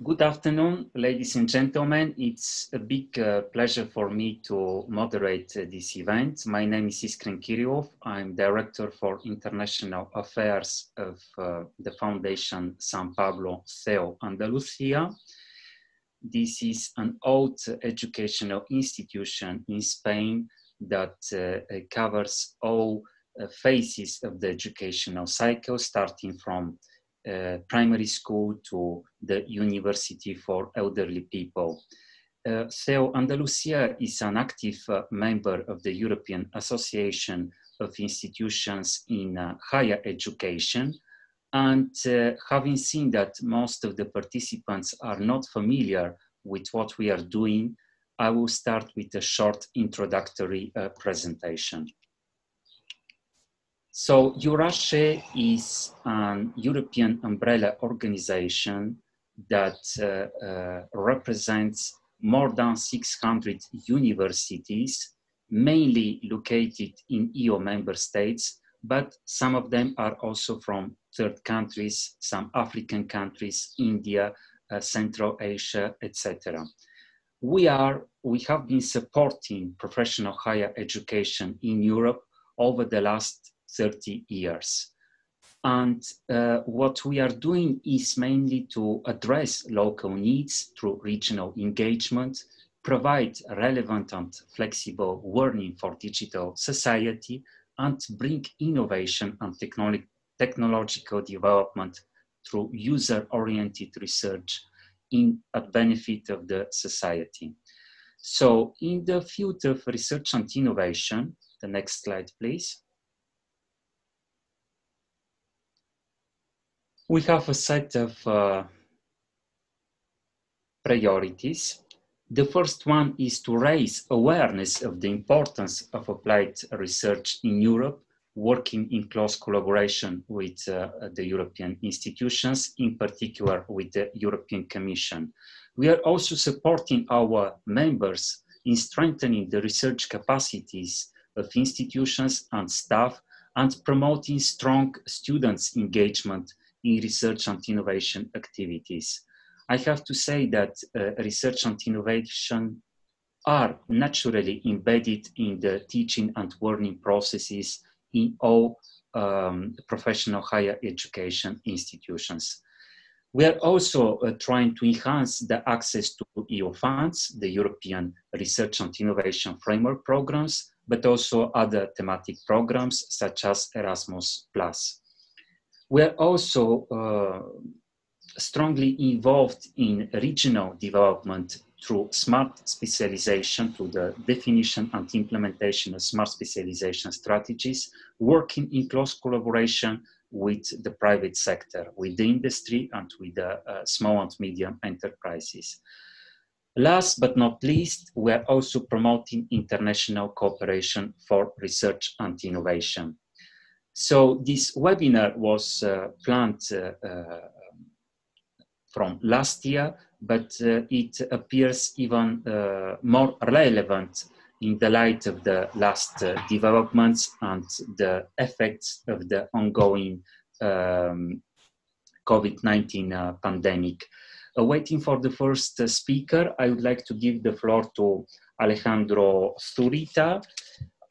Good afternoon, ladies and gentlemen. It's a big pleasure for me to moderate this event. My name is Iskren Kirillov. I'm Director for International Affairs of the Foundation San Pablo CEU Andalusia. This is an old educational institution in Spain that covers all phases of the educational cycle, starting from primary school to the university for elderly people. CEU Andalusia is an active member of the European Association of Institutions in Higher Education, and having seen that most of the participants are not familiar with what we are doing, I will start with a short introductory presentation. So EURASHE is an European umbrella organization that represents more than 600 universities, mainly located in EU member states, but some of them are also from third countries, some African countries, India, Central Asia, etc. We have been supporting professional higher education in Europe over the last 30 years. And what we are doing is mainly to address local needs through regional engagement, provide relevant and flexible learning for digital society, and bring innovation and technological development through user-oriented research at benefit of the society. So in the field of research and innovation, the next slide, please. We have a set of priorities. The first one is to raise awareness of the importance of applied research in Europe, working in close collaboration with the European institutions, in particular with the European Commission. We are also supporting our members in strengthening the research capacities of institutions and staff and promoting strong students' engagement in research and innovation activities. I have to say that research and innovation are naturally embedded in the teaching and learning processes in all professional higher education institutions. We are also trying to enhance the access to EU funds, the European Research and Innovation Framework programs, but also other thematic programs such as Erasmus+. We are also strongly involved in regional development through smart specialization, through the definition and implementation of smart specialization strategies, working in close collaboration with the private sector, with the industry and with the small and medium enterprises. Last but not least, we are also promoting international cooperation for research and innovation. So this webinar was planned from last year, but it appears even more relevant in the light of the last developments and the effects of the ongoing COVID-19 pandemic. Waiting for the first speaker, I would like to give the floor to Alejandro Zurita.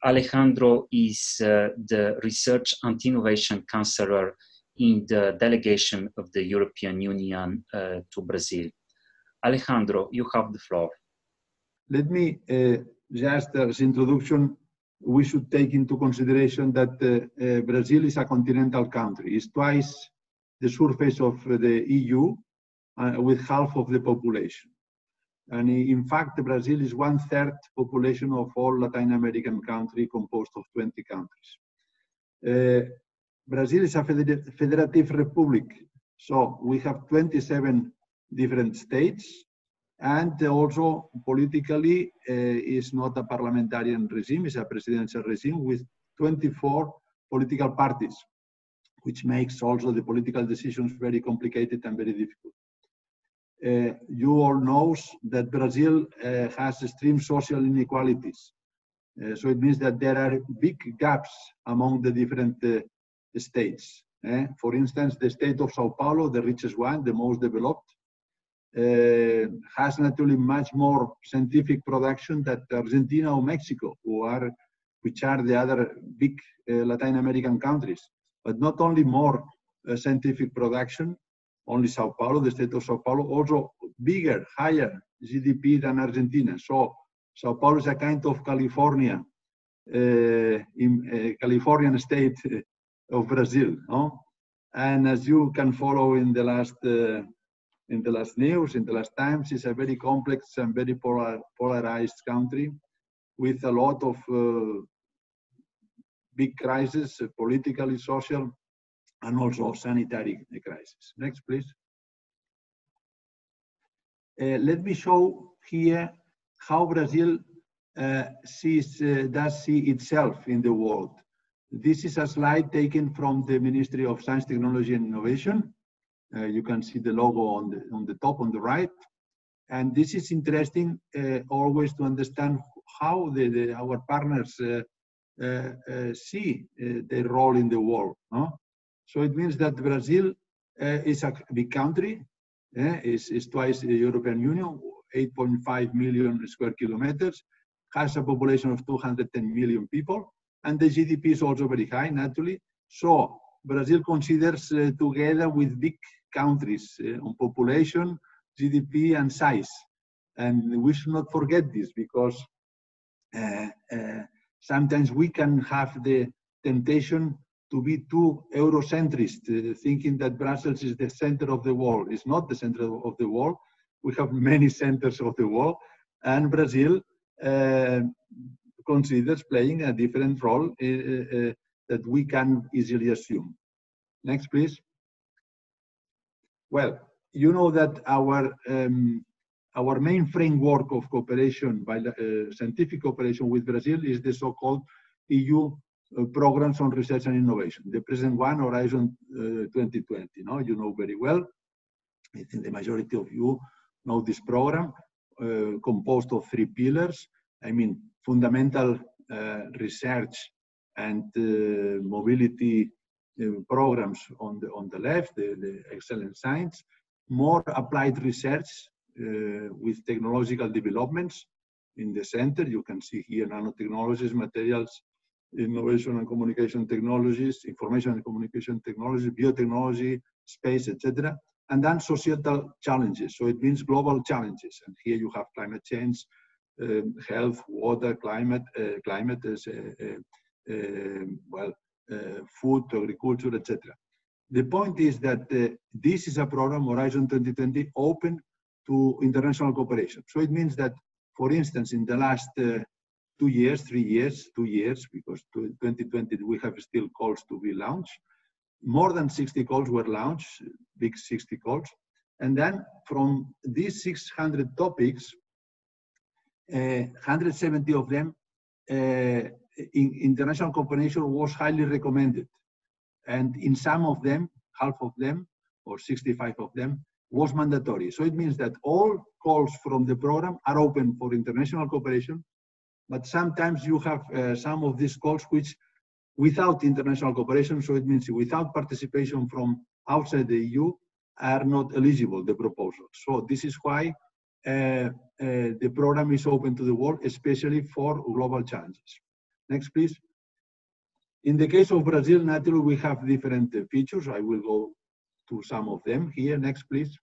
Alejandro is the Research and Innovation Counselor in the delegation of the European Union to Brazil. Alejandro, you have the floor. Let me just as introduction, we should take into consideration that Brazil is a continental country. It's twice the surface of the EU with half of the population. And in fact, Brazil is 1/3 population of all Latin American country composed of 20 countries. Brazil is a federative republic. So we have 27 different states, and also politically is not a parliamentarian regime, it's a presidential regime with 24 political parties, which makes also the political decisions very complicated and very difficult. You all know that Brazil has extreme social inequalities. So it means that there are big gaps among the different states. For instance, the state of Sao Paulo, the richest one, the most developed, has naturally much more scientific production than Argentina or Mexico, which are the other big Latin American countries. But not only more scientific production, only Sao Paulo, the state of Sao Paulo, also bigger, higher GDP than Argentina. So Sao Paulo is a kind of California, Californian state of Brazil, no? And as you can follow in the last news, in the last times, it's a very complex and very polarized country with a lot of big crises, politically, social, and also sanitary crisis. Next, please. Let me show here how Brazil does see itself in the world. This is a slide taken from the Ministry of Science, Technology and Innovation. You can see the logo on the top on the right. And this is interesting always to understand how our partners see their role in the world. No? So it means that Brazil is a big country, is twice the European Union, 8.5 million square kilometers, has a population of 210 million people, and the GDP is also very high, naturally. So Brazil considers together with big countries on population, GDP, and size. And we should not forget this, because sometimes we can have the temptation to be too Eurocentrist, thinking that Brussels is the center of the world. It's not the center of the world. We have many centers of the world, and Brazil considers playing a different role that we can easily assume. Next, please. Well, you know that our main framework of cooperation, scientific cooperation with Brazil, is the so-called EU programs on research and innovation. The present one, Horizon 2020. No? You know very well. I think the majority of you know this program, composed of 3 pillars. I mean, fundamental research and mobility programs on the left, the excellent science, more applied research with technological developments in the center. You can see here nanotechnologies, materials, innovation and communication technologies, information and communication technologies, biotechnology, space, etc. And then societal challenges. So it means global challenges. And here you have climate change, health, water, climate, food, agriculture, etc. The point is that this is a program, Horizon 2020, open to international cooperation. So it means that, for instance, in the last 2 years, 3 years, 2 years, because 2020 we have still calls to be launched, more than 60 calls were launched, big 60 calls. And then from these 600 topics, 170 of them, international cooperation was highly recommended. And in some of them, half of them, or 65 of them, was mandatory. So it means that all calls from the program are open for international cooperation, but sometimes you have some of these calls which without international cooperation, so it means without participation from outside the EU, are not eligible, the proposals. So this is why the program is open to the world, especially for global challenges. Next, please. In the case of Brazil, naturally, we have different features. I will go to some of them here. Next, please.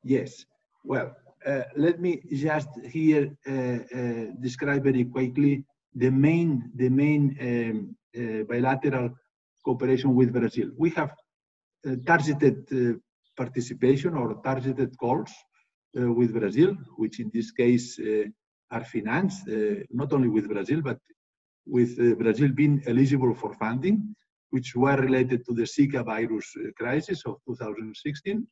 Yes. Well, let me just here describe very quickly the main bilateral cooperation with Brazil. We have targeted participation or targeted calls with Brazil, which in this case are financed, not only with Brazil, but with Brazil being eligible for funding, which were related to the Zika virus crisis of 2016,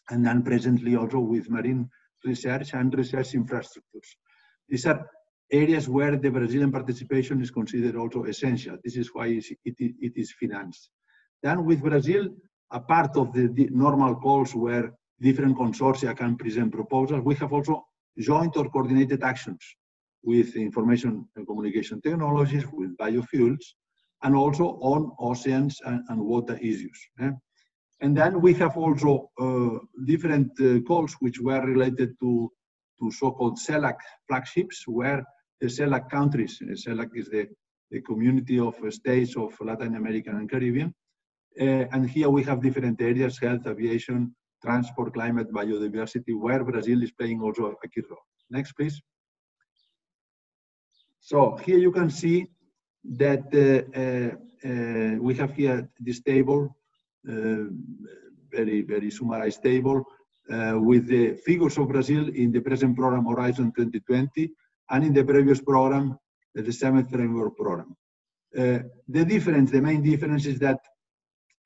and then presently also with marine research and research infrastructures. These are areas where the Brazilian participation is considered also essential. This is why it is financed. Then with Brazil, a part of the normal calls where different consortia can present proposals, we have also joint or coordinated actions with information and communication technologies, with biofuels, and also on oceans and water issues. And then we have also different calls which were related to so-called CELAC flagships, where the CELAC countries, CELAC is the community of states of Latin America and Caribbean, and here we have different areas: health, aviation, transport, climate, biodiversity, where Brazil is playing also a key role. Next, please. So here you can see that we have here this table, very summarized table, with the figures of Brazil in the present program Horizon 2020 and in the previous program, the 7th framework program. The main difference is that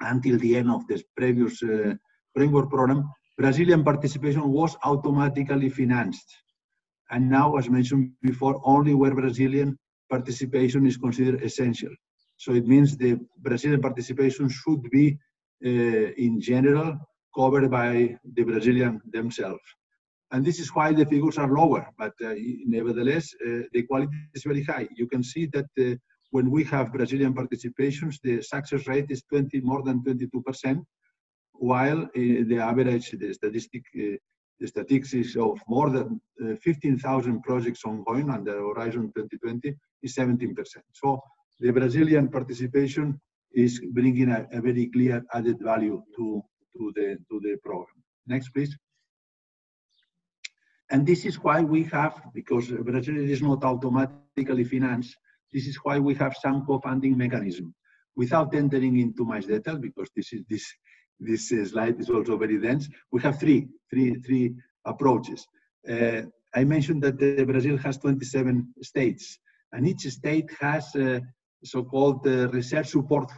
until the end of this previous framework program, Brazilian participation was automatically financed. And now, as mentioned before, only where Brazilian participation is considered essential. So it means the Brazilian participation should be, in general, covered by the Brazilian themselves. And this is why the figures are lower, but nevertheless, the quality is very high. You can see that when we have Brazilian participations, the success rate is more than 22%, while the average, the statistics of more than 15,000 projects ongoing under Horizon 2020 is 17%. So the Brazilian participation is bringing a very clear added value to the program. Next, please. And this is why we have, because Brazil is not automatically financed, this is why we have some co-funding mechanism. Without entering into much detail, because this slide is also very dense, we have three approaches. I mentioned that Brazil has 27 states, and each state has a so-called research support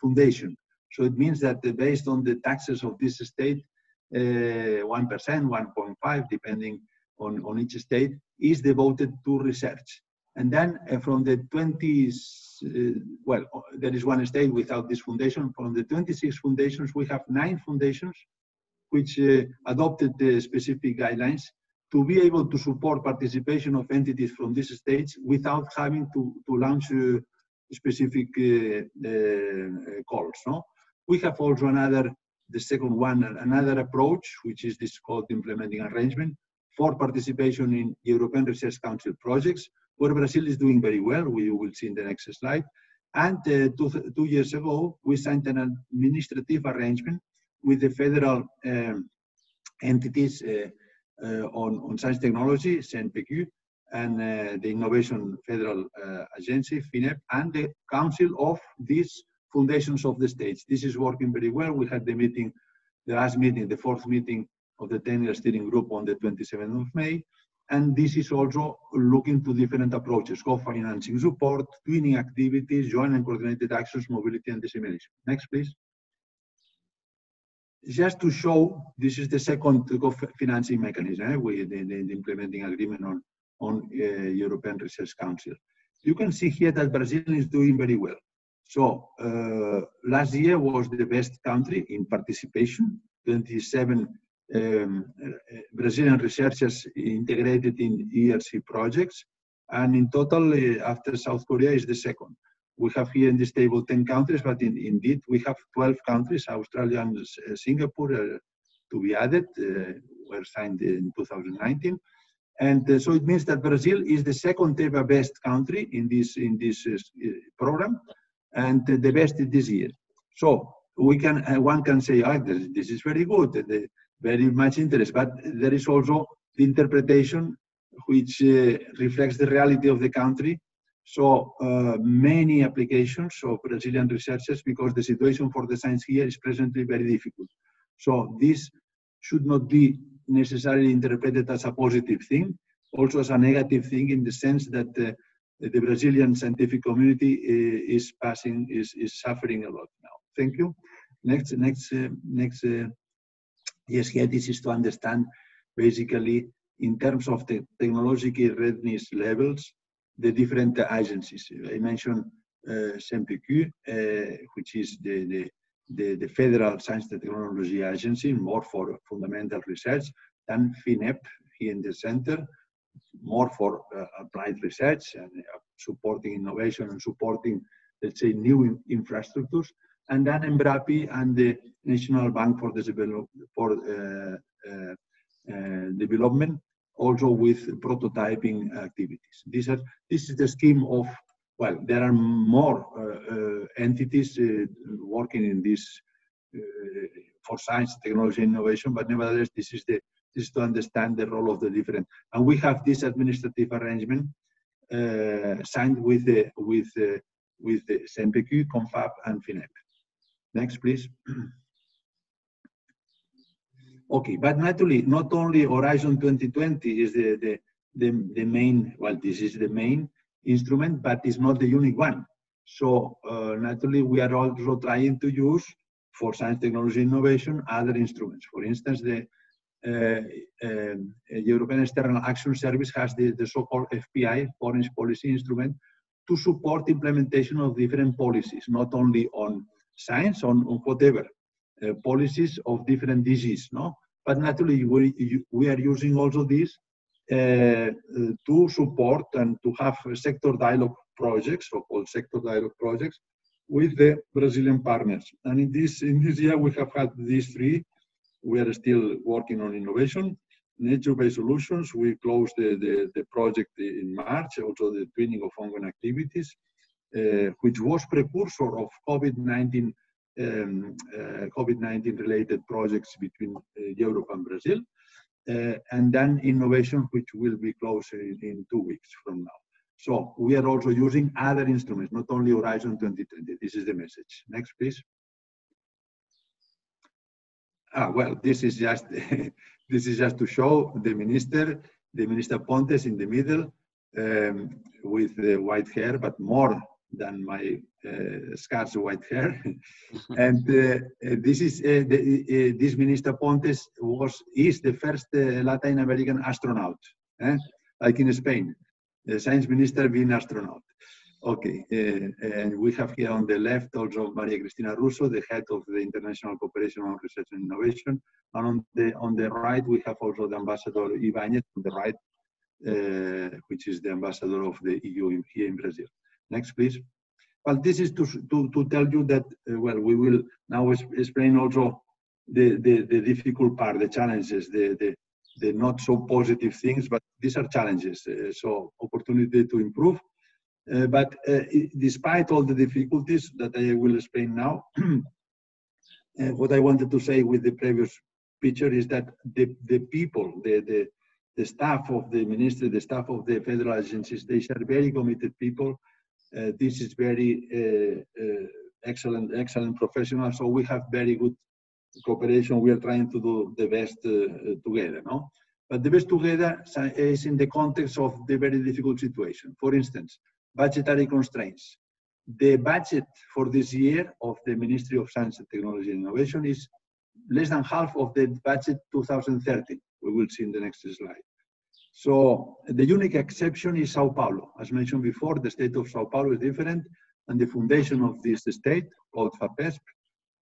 foundation. So it means that based on the taxes of this state, 1%, 1.5%, depending on each state, is devoted to research. And then from the 20s, well, there is one state without this foundation. From the 26 foundations, we have 9 foundations which adopted the specific guidelines to be able to support participation of entities from these states without having to launch specific calls. No? We have also the second one, another approach, which is this called implementing arrangement for participation in European Research Council projects, where Brazil is doing very well. We will see in the next slide. And 2 years ago, we signed an administrative arrangement with the federal entities on science technology, CNPq, and the Innovation Federal Agency, FINEP, and the Council of these foundations of the states. This is working very well. We had the meeting, the last meeting, the 4th meeting of the technical steering group on the 27th of May. And this is also looking to different approaches: co-financing support, twinning activities, joint and coordinated actions, mobility and dissemination. Next, please. Just to show, this is the second co-financing mechanism with the implementing agreement on European Research Council. You can see here that Brazil is doing very well. So last year was the best country in participation. 27 Brazilian researchers integrated in ERC projects, and in total, after South Korea, is the second. We have here in this table 10 countries, but indeed we have 12 countries, Australia and Singapore, to be added, were signed in 2019. And so it means that Brazil is the second ever best country in this program, and the best this year. So one can say, this is very good, very much interest, but there is also the interpretation which reflects the reality of the country. So many applications of Brazilian researchers, because the situation for the science here is presently very difficult. So this should not be necessarily interpreted as a positive thing, also as a negative thing, in the sense that the Brazilian scientific community is suffering a lot now. Thank you. Next. Yes, here this is to understand basically in terms of the technological readiness levels, the different agencies. I mentioned CNPq, which is the Federal Science and Technology Agency, more for fundamental research, then FINEP here in the center, more for applied research and supporting innovation and supporting, let's say, new infrastructures. and then Embrapi and the National Bank for Development, also with prototyping activities. This is the scheme of, well, there are more entities working in this for science, technology, and innovation, but nevertheless, this is to understand the role of the different. And we have this administrative arrangement signed with the CNPq, Confab, and FINEP. Next, please. Okay, but naturally, not only Horizon 2020 is the main, well, this is the main instrument, but it's not the unique one. So naturally, we are also trying to use, for science, technology, innovation, other instruments. For instance, the European External Action Service has the so-called FPI, Foreign Policy Instrument, to support implementation of different policies, not only on science, on whatever, policies of different diseases, no? But naturally, we are using also this to support and to have sector dialogue projects, so-called sector dialogue projects, with the Brazilian partners. And in this year, we have had these three. We are still working on innovation, nature-based solutions. We closed the project in March, also the twinning of ongoing activities, which was precursor of COVID-19 related projects between Europe and Brazil, and then innovation, which will be closed in 2 weeks from now. So we are also using other instruments, not only Horizon 2020. This is the message. Next, please. Well, this is just to show the Minister Pontes in the middle, with the white hair, but more than my scarce white hair. And this is this Minister Pontes is the first Latin American astronaut, like in Spain, the science minister being astronaut. Okay, and we have here on the left also Maria Cristina Russo, the head of the International Cooperation on Research and Innovation, and on the right we have also the Ambassador Ibanez on the right, which is the ambassador of the EU here in Brazil. Next, please. Well, this is to tell you that, well, we will now explain also the difficult part, the challenges, the not so positive things, but these are challenges, so opportunity to improve. But despite all the difficulties that I will explain now, what I wanted to say with the previous picture is that the people, the staff of the ministry, the staff of the federal agencies, they are very committed people. This is very excellent professionals. So we have very good cooperation. We are trying to do the best together, no? But the best together is in the context of the very difficult situation. For instance, budgetary constraints. The budget for this year of the Ministry of Science and Technology and Innovation is less than half of the budget 2030. We will see in the next slide. So the unique exception is Sao Paulo. As mentioned before, the state of Sao Paulo is different, and the foundation of this state, called FAPESP,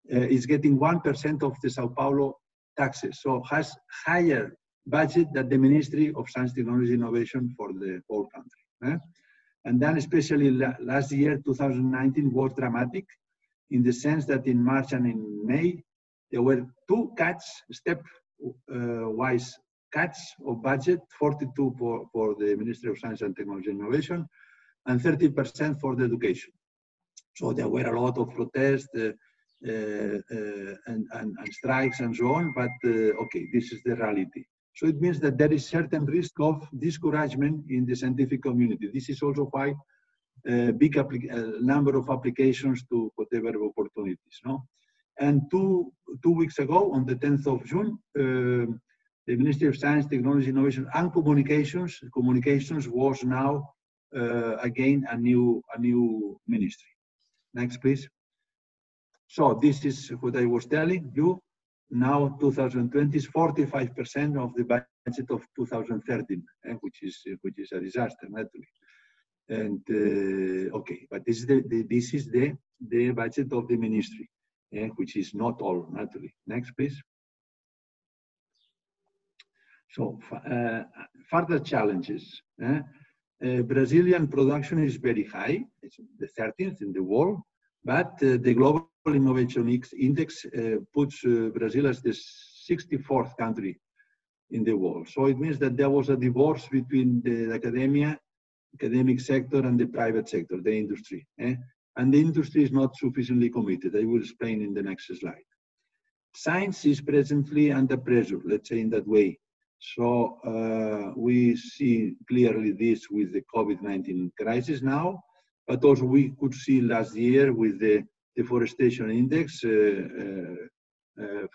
is getting 1% of the Sao Paulo taxes, so has higher budget than the Ministry of Science, Technology, and Innovation for the whole country. And then especially last year, 2019, was dramatic in the sense that in March and in May, there were two cuts, step-wise cuts of budget, 42 for the Ministry of Science and Technology and Innovation, and 30% for the education. So there were a lot of protests and strikes and so on, but okay, this is the reality. So it means that there is certain risk of discouragement in the scientific community. This is also why big number of applications to whatever opportunities, no? And two weeks ago, on the 10th of June, the Ministry of Science, Technology, Innovation and Communications was now again a new ministry. Next, please. So this is what I was telling you. Now 2020 is 45% of the budget of 2013, which is a disaster, naturally. And okay, but this is the budget of the ministry, which is not all, naturally. Next, please. So further challenges. Brazilian production is very high. It's the 13th in the world. But the Global Innovation Index puts Brazil as the 64th country in the world. So it means that there was a divorce between the academic sector and the private sector, the industry. And the industry is not sufficiently committed. I will explain in the next slide. Science is presently under pressure, let's say in that way. So we see clearly this with the COVID-19 crisis now, but also we could see last year with the deforestation index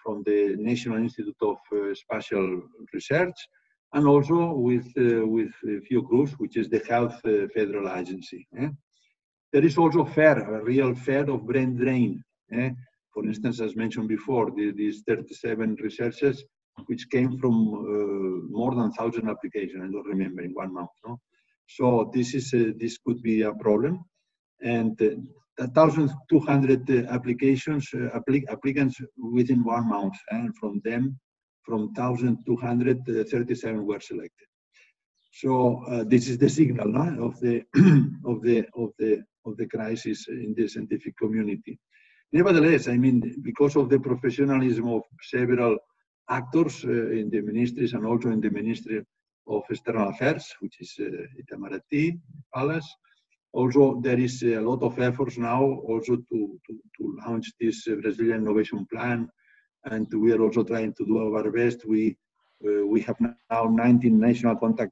from the National Institute of Spatial Research, and also with Fiocruz, which is the Health Federal Agency. There is also a real fear of brain drain. For instance, as mentioned before, these 37 researchers, which came from more than 1,000 applications, I don't remember, in 1 month. No? So this could be a problem. And 1,200 applicants within 1 month, and from 1,200, 37 were selected. So this is the signal of the crisis in the scientific community. Nevertheless, I mean, because of the professionalism of several actors in the ministries and also in the Ministry of External Affairs, which is Itamaraty Palace. Also, there is a lot of efforts now also to launch this Brazilian Innovation Plan, and we are also trying to do our best. We have now 19 national contact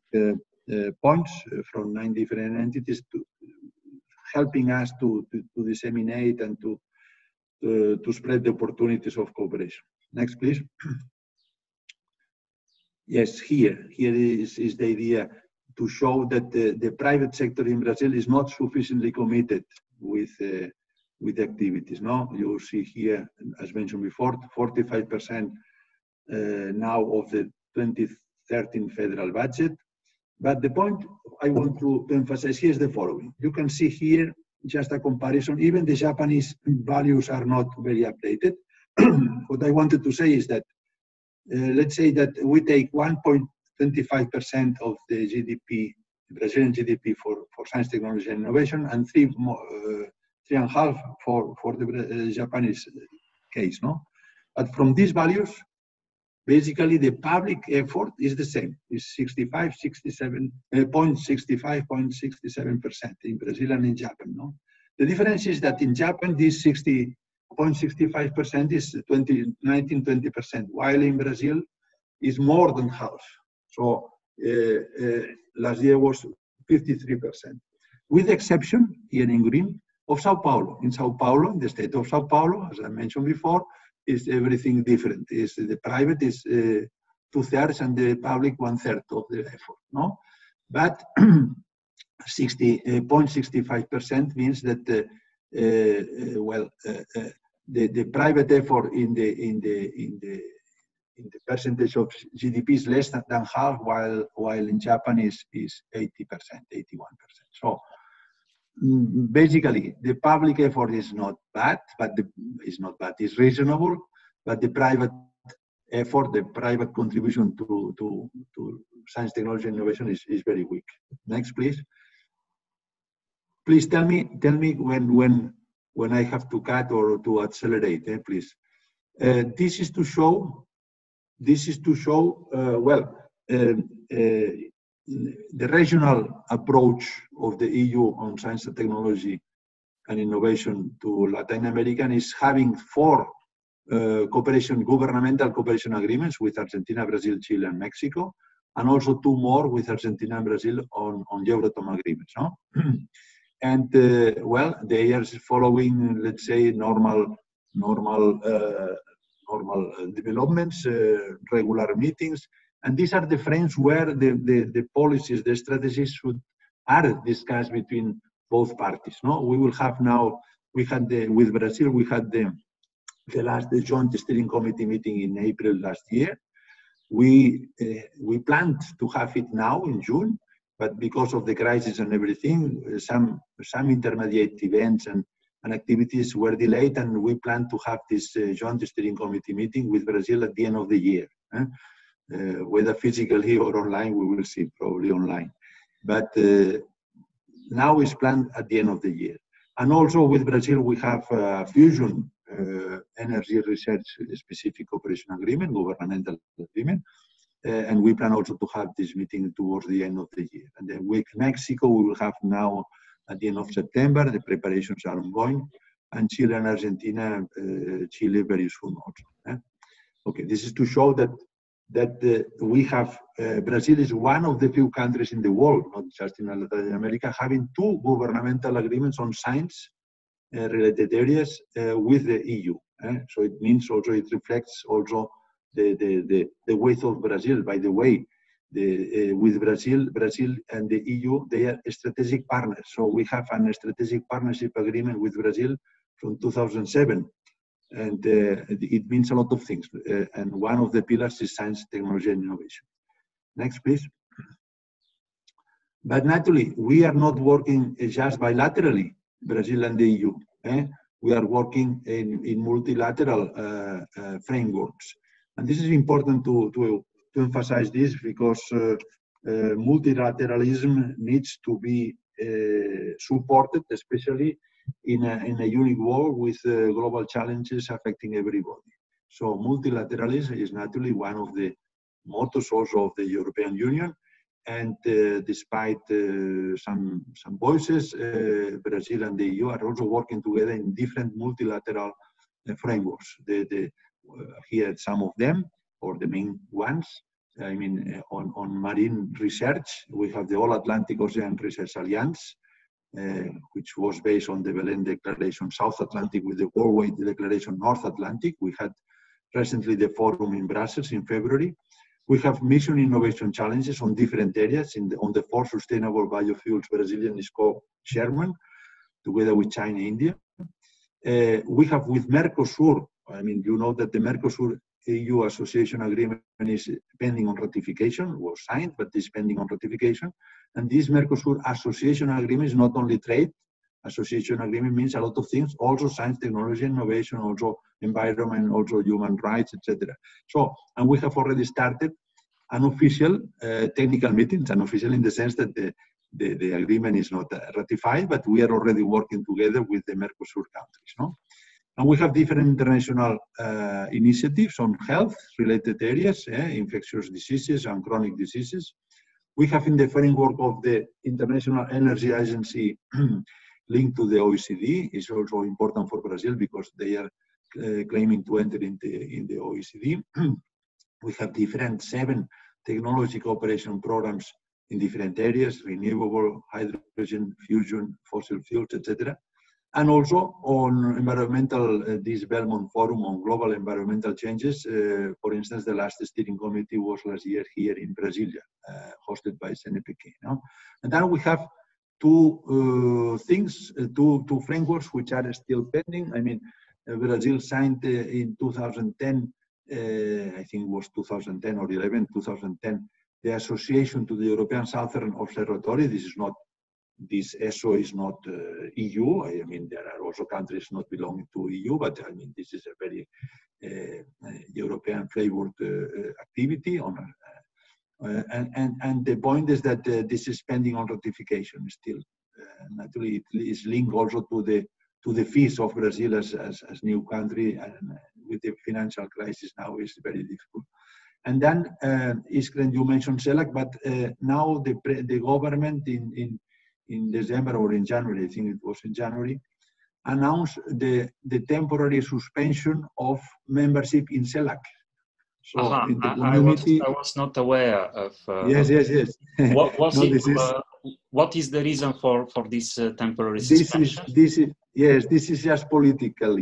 points from 9 different entities, helping us to disseminate and to spread the opportunities of cooperation. Next, please. Yes, here is the idea to show that the private sector in Brazil is not sufficiently committed with activities. No, you see here, as mentioned before, 45% now of the 2013 federal budget. But the point I want to emphasize here is the following. You can see here just a comparison. Even the Japanese values are not very updated. What I wanted to say is that let's say that we take 1.25% of the GDP, Brazilian GDP for science, technology, and innovation, and 3.5% for the Japanese case. No, but from these values, basically the public effort is the same. It's 65.67% in Brazil and in Japan. No, the difference is that in Japan this 60.65% is 19-20%, while in Brazil is more than half. So last year was 53%, with the exception here in green of Sao Paulo. In Sao Paulo, in the state of Sao Paulo, as I mentioned before, is everything different. Is the private is 2/3 and the public 1/3 of the effort. No, but 60.65% means that the private effort in the percentage of GDP is less than half, while in Japan is 80%, 81%. So basically, the public effort is not bad, it's reasonable, but the private effort, the private contribution to science, technology, and innovation is very weak. Next, please. Please tell me when I have to cut or to accelerate, please. This is to show the regional approach of the EU on science and technology and innovation to Latin America is having 4 governmental cooperation agreements with Argentina, Brazil, Chile, and Mexico, and also 2 more with Argentina and Brazil on Euratom agreements. No? And they are following, let's say, normal developments, regular meetings, and these are the frames where the policies, the strategies are discussed between both parties. No, we will have now. With Brazil, we had the joint steering committee meeting in April last year. We planned to have it now in June, but because of the crisis and everything, some intermediate events and activities were delayed, and we plan to have this joint steering committee meeting with Brazil at the end of the year. Whether physically or online, we will see, probably online. But now is planned at the end of the year. And also with Brazil, we have fusion energy research specific cooperation agreement, governmental agreement. And we plan also to have this meeting towards the end of the year. And then with Mexico, we will have now at the end of September, the preparations are ongoing, and Chile and Argentina, Chile very soon also. Okay, this is to show that we have, Brazil is one of the few countries in the world, not just in Latin America, having two governmental agreements on science related areas with the EU. So it means also, it reflects also the weight of Brazil. By the way, with Brazil and the EU, they are strategic partners. So we have a strategic partnership agreement with Brazil from 2007. And it means a lot of things. And one of the pillars is science, technology, and innovation. Next, please. But naturally, we are not working just bilaterally, Brazil and the EU. We are working in multilateral frameworks. And this is important to emphasize this, because multilateralism needs to be supported, especially in a unique world with global challenges affecting everybody. So multilateralism is naturally one of the mottos also of the European Union. And despite some voices, Brazil and the EU are also working together in different multilateral frameworks. Here are some of them, or the main ones. I mean, on marine research, we have the All Atlantic Ocean Research Alliance, which was based on the Belém Declaration South Atlantic with the Worldwide Declaration North Atlantic. We had recently the forum in Brussels in February. We have mission innovation challenges on different areas. On the 4 sustainable biofuels, Brazilian is co-chairman, together with China and India. We have with Mercosur, I mean, you know that the Mercosur EU association agreement is pending on ratification, was signed, but is pending on ratification. And this Mercosur association agreement is not only trade. Association agreement means a lot of things, also science, technology, innovation, also environment, also human rights, etc. So, and we have already started unofficial technical meetings, unofficial in the sense that the agreement is not ratified, but we are already working together with the Mercosur countries. No? And we have different international initiatives on health-related areas, infectious diseases and chronic diseases. We have in the framework of the International Energy Agency linked to the OECD. Is also important for Brazil because they are claiming to enter in the OECD. We have different 7 technology cooperation programs in different areas: renewable, hydrogen, fusion, fossil fuels, etc. And also on environmental, this Belmont Forum on global environmental changes. For instance, the last steering committee was last year here in Brasilia, hosted by CNPq. No? And then we have two frameworks which are still pending. I mean, Brazil signed in 2010, I think it was 2010 or 11, 2010, the association to the European Southern Observatory. This ESO is not EU. I mean, there are also countries not belonging to EU, but I mean, this is a very European flavored activity. And the point is that this is pending on ratification still. Naturally, it is linked also to the fees of Brazil as new country, and with the financial crisis now is very difficult. And then, Iskren, you mentioned CELAC, but now the government in December or in January, I think it was in January, announced the temporary suspension of membership in CELAC. So in the community, I was not aware of. Yes. What is the reason for this temporary suspension? This is just political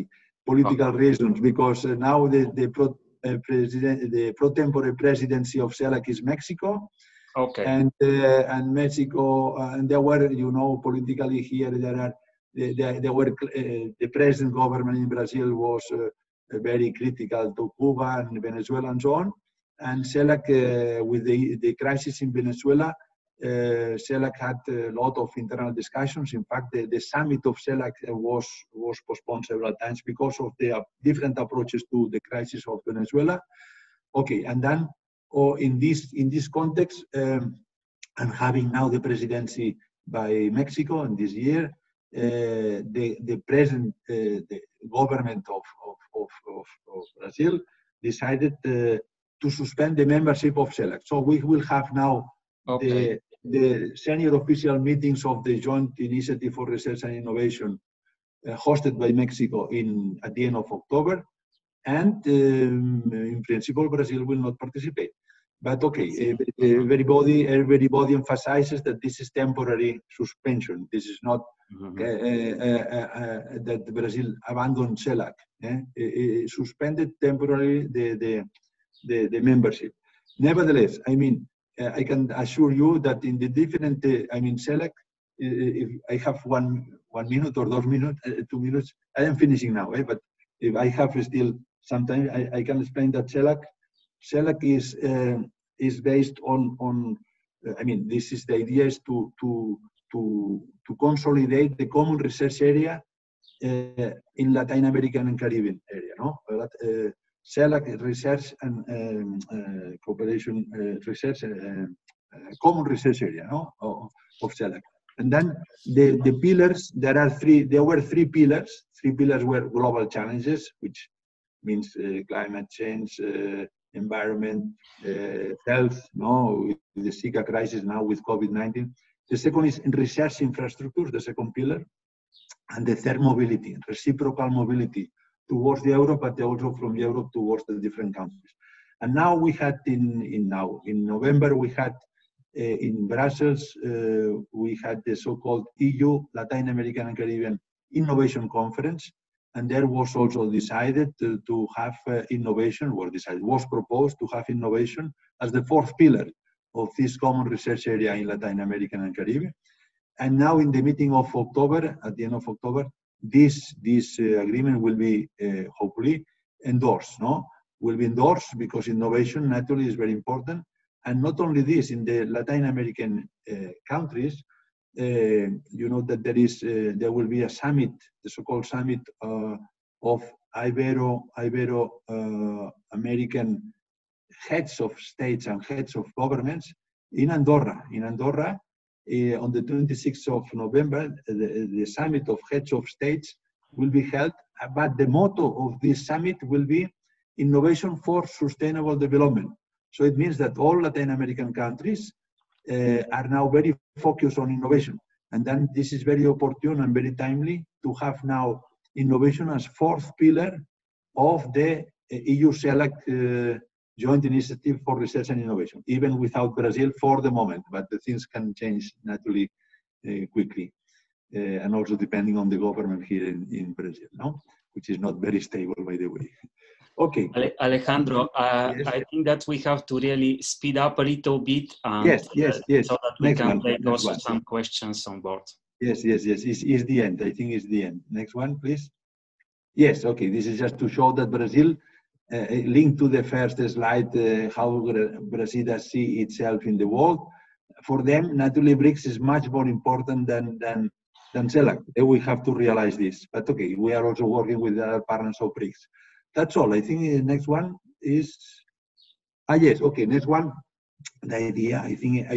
reasons, because now the pro tempore presidency of CELAC is Mexico. Okay. And Mexico, and there were, you know, politically here the present government in Brazil was very critical to Cuba and Venezuela and so on. And CELAC, with the crisis in Venezuela, CELAC had a lot of internal discussions. In fact, the summit of CELAC was postponed several times because of the different approaches to the crisis of Venezuela. Okay, and then in this context, and having now the presidency by Mexico in this year, the present the government of Brazil decided to suspend the membership of CELAC. So we will have now the senior official meetings of the Joint Initiative for Research and Innovation hosted by Mexico at the end of October, and in principle Brazil will not participate. But okay, everybody emphasizes that this is temporary suspension. This is not that Brazil abandoned CELAC. Suspended temporarily the membership. Nevertheless, I mean, I can assure you that in the different, I mean, CELAC, if I have one minute or 2 minutes, 2 minutes, I am finishing now. But if I have still some time, I can explain that CELAC is based on I mean, this is the idea is to consolidate the common research area in Latin American and Caribbean area, no? CELAC research and cooperation research, common research area, no? Of CELAC. And then the pillars, there were 3 pillars. 3 pillars were global challenges, which means climate change, environment, health, no, with the Zika crisis now with COVID-19. The second is research infrastructures, the second pillar. And the third, mobility, reciprocal mobility towards Europe, but also from Europe towards the different countries. And now we had in November, we had in Brussels, we had the so-called EU, Latin American and Caribbean Innovation Conference. And there was also decided to have innovation, was proposed to have innovation as the 4th pillar of this common research area in Latin American and Caribbean. And now in the meeting of October, at the end of October, this agreement will be hopefully endorsed, no? Will be endorsed because innovation naturally is very important. And not only this, in the Latin American countries, you know that there will be a summit, the so-called summit of Ibero-American heads of states and heads of governments in Andorra. In Andorra, on the 26th of November, the summit of heads of states will be held, but the motto of this summit will be innovation for sustainable development. So it means that all Latin American countries are now very focused on innovation. And then this is very opportune and very timely to have now innovation as 4th pillar of the EU CELAC Joint Initiative for Research and Innovation, even without Brazil for the moment, but the things can change naturally quickly. And also depending on the government here in Brazil, no? Which is not very stable, by the way. Okay. Alejandro, yes. I think that we have to really speed up a little bit. And, yes. So that we can take also some questions on board. Yes. It's the end. I think it's the end. Next one, please. Yes, okay. This is just to show that Brazil, linked to the first slide, how Brazil does see itself in the world. For them, naturally, BRICS is much more important than CELAC. We have to realize this. But okay, we are also working with other partners of BRICS. That's all. I think the next one is, yes, okay, next one, the idea. I think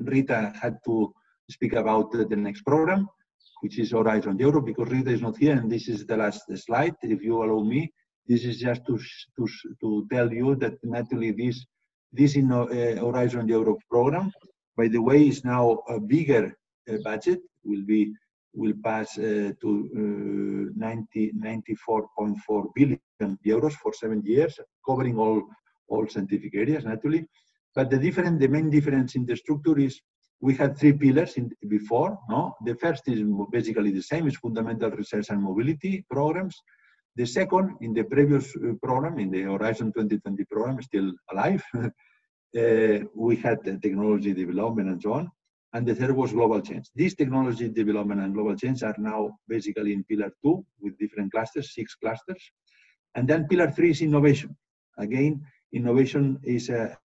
Rita had to speak about the next program, which is Horizon Europe, because Rita is not here, and this is the last slide, if you allow me. This is just to tell you that naturally this Horizon Europe program, by the way, is now a bigger budget, will pass to 94.4 billion euros for 7 years, covering all scientific areas, naturally. But the main difference in the structure is we had 3 pillars before, no? The first is basically the same, it's fundamental research and mobility programs. The second, in the previous program, in the Horizon 2020 program, still alive, we had the technology development and so on. And the third was global change. These technology development and global change are now basically in pillar 2 with different clusters, 6 clusters. And then pillar 3 is innovation. Again, innovation is,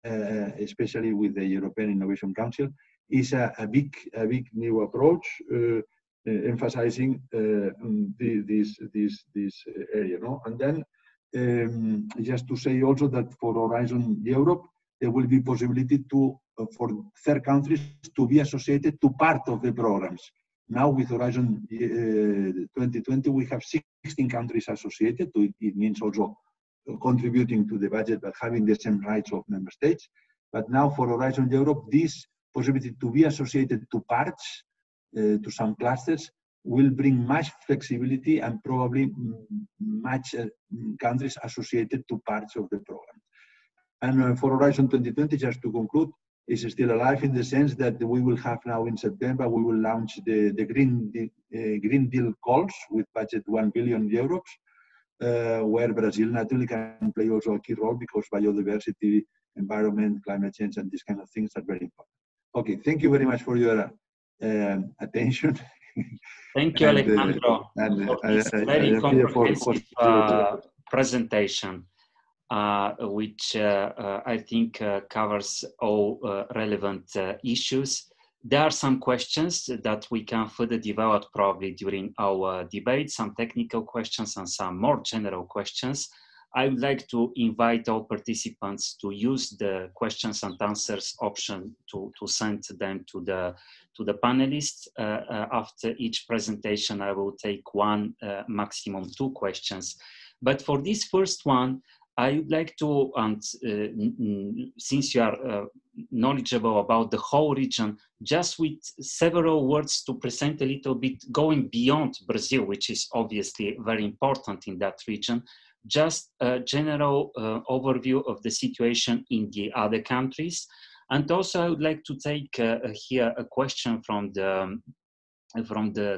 especially with the European Innovation Council, is a big new approach, emphasizing this area. No? And then just to say also that for Horizon Europe, there will be possibility for third countries to be associated to part of the programs. now with Horizon 2020, we have 16 countries associated to it. It means also contributing to the budget, but having the same rights of member states. But now for Horizon Europe, this possibility to be associated to parts, to some clusters, will bring much flexibility and probably much countries associated to parts of the program. And for Horizon 2020, just to conclude, is still alive in the sense that we will have now in September, we will launch the Green Deal calls with budget 1 billion euros, where Brazil naturally can play also a key role because biodiversity, environment, climate change, and these kind of things are very important. Okay, thank you very much for your attention. Thank you, Alejandro, for this very comprehensive presentation, which I think covers all relevant issues. There are some questions that we can further develop probably during our debate, some technical questions and some more general questions. I would like to invite all participants to use the questions and answers option to send them to the panelists. After each presentation, I will take one, maximum 2 questions. But for this first one, I would like to, since you are knowledgeable about the whole region, just with several words to present a little bit going beyond Brazil, which is obviously very important in that region, just a general overview of the situation in the other countries. And also I would like to take here a question from the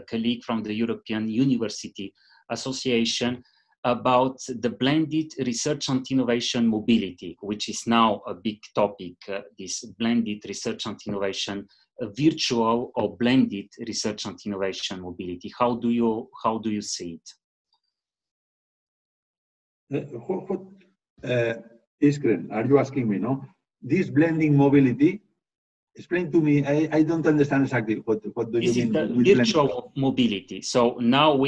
colleague from the European University Association about the blended research and innovation mobility, which is now a big topic, this blended research and innovation, virtual or blended research and innovation mobility. How do you see it? Iskren, are you asking me, no? This blending mobility, explain to me, I don't understand exactly what do you mean. This is the virtual mobility. So now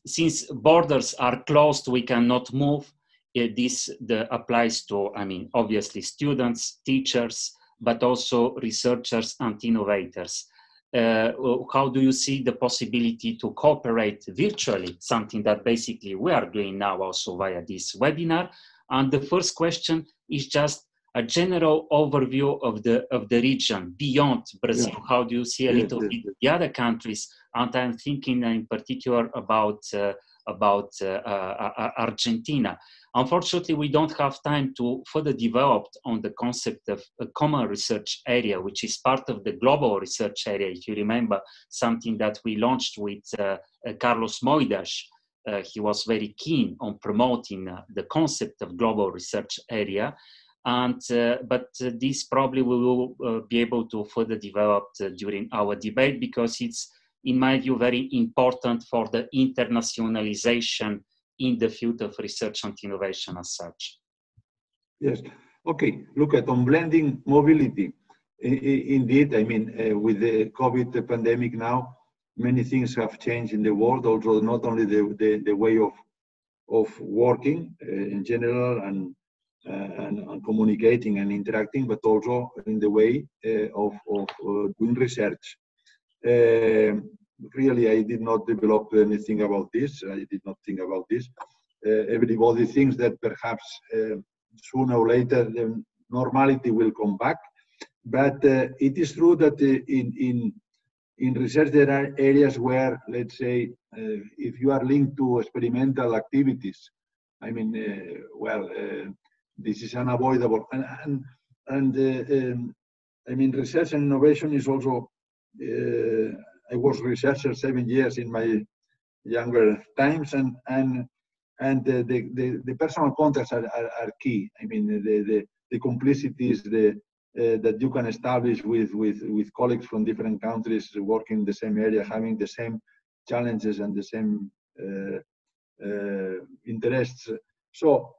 since borders are closed, we cannot move. This applies to, I mean, obviously students, teachers, but also researchers and innovators. How do you see the possibility to cooperate virtually, something that basically we are doing now also via this webinar? And the first question is just a general overview of the region beyond Brazil. Yeah. How do you see a little bit the other countries? And I'm thinking in particular about Argentina. Unfortunately, we don't have time to further develop on the concept of a common research area, which is part of the global research area. If you remember, something that we launched with Carlos Moedas. He was very keen on promoting the concept of global research area. And, but this probably we will be able to further develop during our debate, because it's, in my view, very important for the internationalization in the field of research and innovation as such. Yes. Okay. Look at on blending mobility. Indeed, I mean, with the COVID pandemic now, many things have changed in the world. Also, not only the way of working in general and communicating and interacting, but also in the way of doing research. Really, I did not develop anything about this. I did not think about this. Everybody thinks that perhaps sooner or later the normality will come back. But it is true that in research there are areas where, let's say, if you are linked to experimental activities, I mean, this is unavoidable. And I mean, research and innovation is also, I was researcher 7 years in my younger times, and the personal contacts are key. I mean, the complicities that you can establish with colleagues from different countries working in the same area, having the same challenges and the same interests. So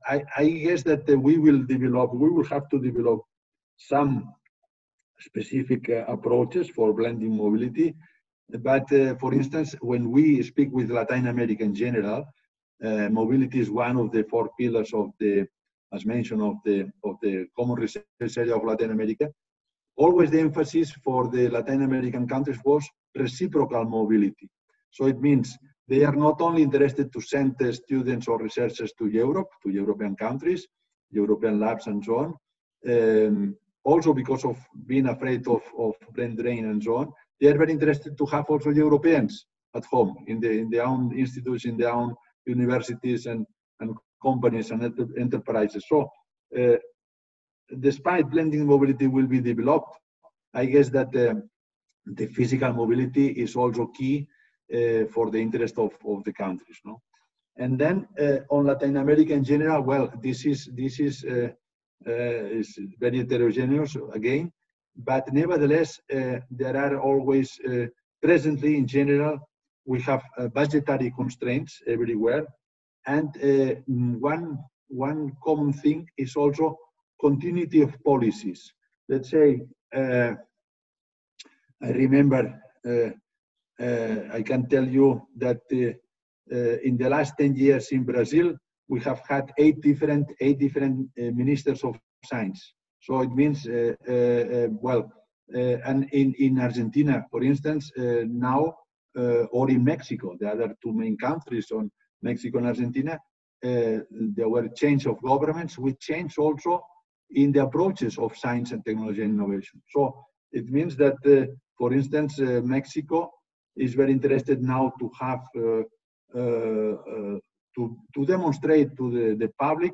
I guess that we will have to develop some specific approaches for blending mobility. But for instance, when we speak with Latin America in general, mobility is one of the 4 pillars of the, as mentioned, of the common research area of Latin America. always the emphasis for the Latin American countries was reciprocal mobility. So it means they are not only interested to send students or researchers to Europe, to European countries, European labs and so on, also because of being afraid of brain drain and so on. They are very interested to have also Europeans at home, in their own institutes, in their own universities and companies and enterprises. So despite blending mobility will be developed, I guess that the physical mobility is also key for the interest of the countries. No? And then on Latin America in general, well, this is very heterogeneous again, but nevertheless, there are always, presently in general, we have budgetary constraints everywhere. And one common thing is also continuity of policies. Let's say, I remember, I can tell you that in the last 10 years in Brazil, we have had eight different ministers of science. So it means, and in Argentina, for instance, now, or in Mexico, the other two main countries, on Mexico and Argentina, there were change of governments, which change also in the approaches of science and technology and innovation. So it means that, for instance, Mexico is very interested now to have to demonstrate to the public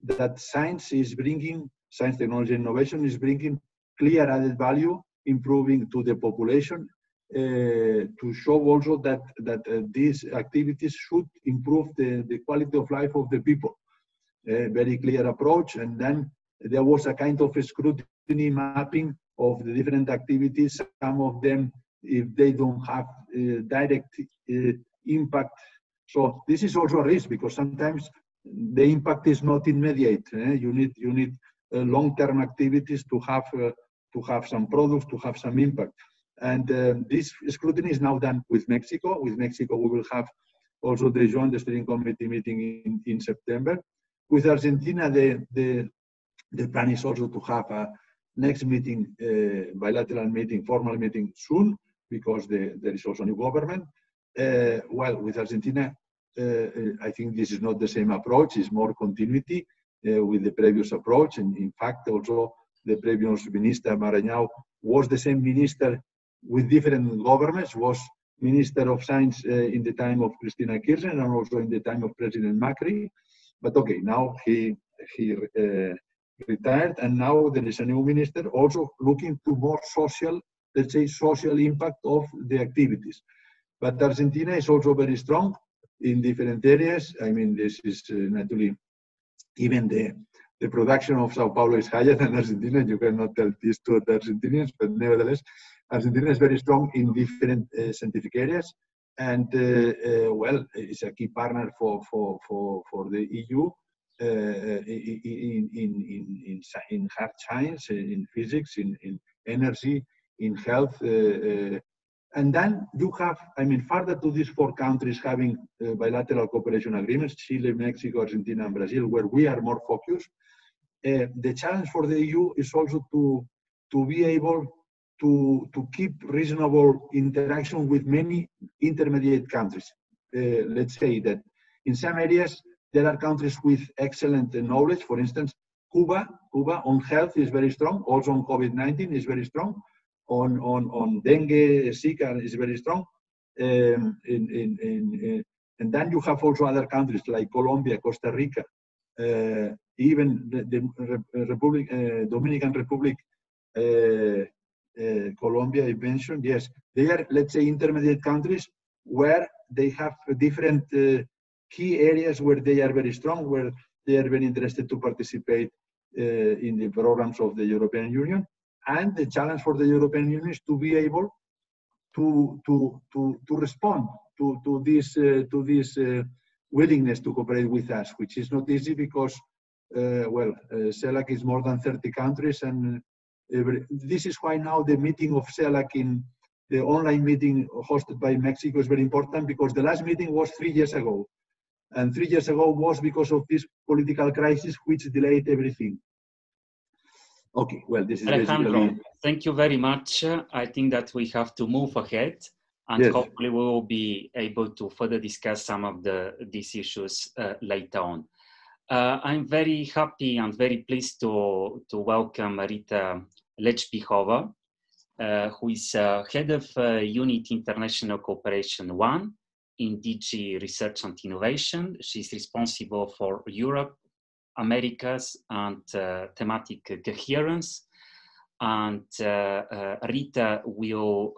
that science, technology, and innovation is bringing clear added value, improving to the population, to show also that these activities should improve the quality of life of the people. Very clear approach, and then there was a kind of a scrutiny mapping of the different activities. Some of them, if they don't have direct impact. So this is also a risk, because sometimes the impact is not immediate. You need long-term activities to have some products, to have some impact. And this scrutiny is now done with Mexico. With Mexico, we will have also the Joint Steering Committee meeting in September. With Argentina, the plan is also to have a next meeting, bilateral meeting, formal meeting soon, because there is also a new government. Well, with Argentina, I think this is not the same approach. It's more continuity with the previous approach. And in fact, also the previous minister, Maranhão, was the same minister with different governments, was Minister of Science in the time of Cristina Kirchner and also in the time of President Macri. But okay, now he retired, and now there is a new minister also looking to more social, let's say, social impact of the activities. But Argentina is also very strong in different areas. I mean, this is naturally, even the production of Sao Paulo is higher than Argentina. You cannot tell this to the Argentinians, but nevertheless, Argentina is very strong in different scientific areas, and well, it's a key partner for the EU in hard science, in physics, in energy, in health. And then you have, I mean, further to these four countries having bilateral cooperation agreements, Chile, Mexico, Argentina, and Brazil, where we are more focused. The challenge for the EU is also to be able to keep reasonable interaction with many intermediate countries. Let's say that in some areas, there are countries with excellent knowledge. For instance, Cuba on health is very strong, also on COVID-19 is very strong. On dengue, Zika is very strong, and then you have also other countries like Colombia, Costa Rica, even the Dominican Republic, Colombia, I mentioned. Yes, they are, let's say, intermediate countries where they have different key areas where they are very strong, where they are very interested to participate in the programs of the European Union. And the challenge for the European Union is to be able to respond to this willingness to cooperate with us, which is not easy because, CELAC is more than 30 countries, and this is why now the meeting of CELAC in the online meeting hosted by Mexico is very important, because the last meeting was 3 years ago, and 3 years ago was because of this political crisis which delayed everything. Okay, well, this is Alejandro, basically... thank you very much. I think that we have to move ahead, and Yes. hopefully we will be able to further discuss some of these issues later on. I'm very happy and very pleased to welcome Rita Lechpichova, who is head of Unit International Cooperation 1 in DG Research and Innovation. She's responsible for Europe, Americas, and thematic coherence. And Rita will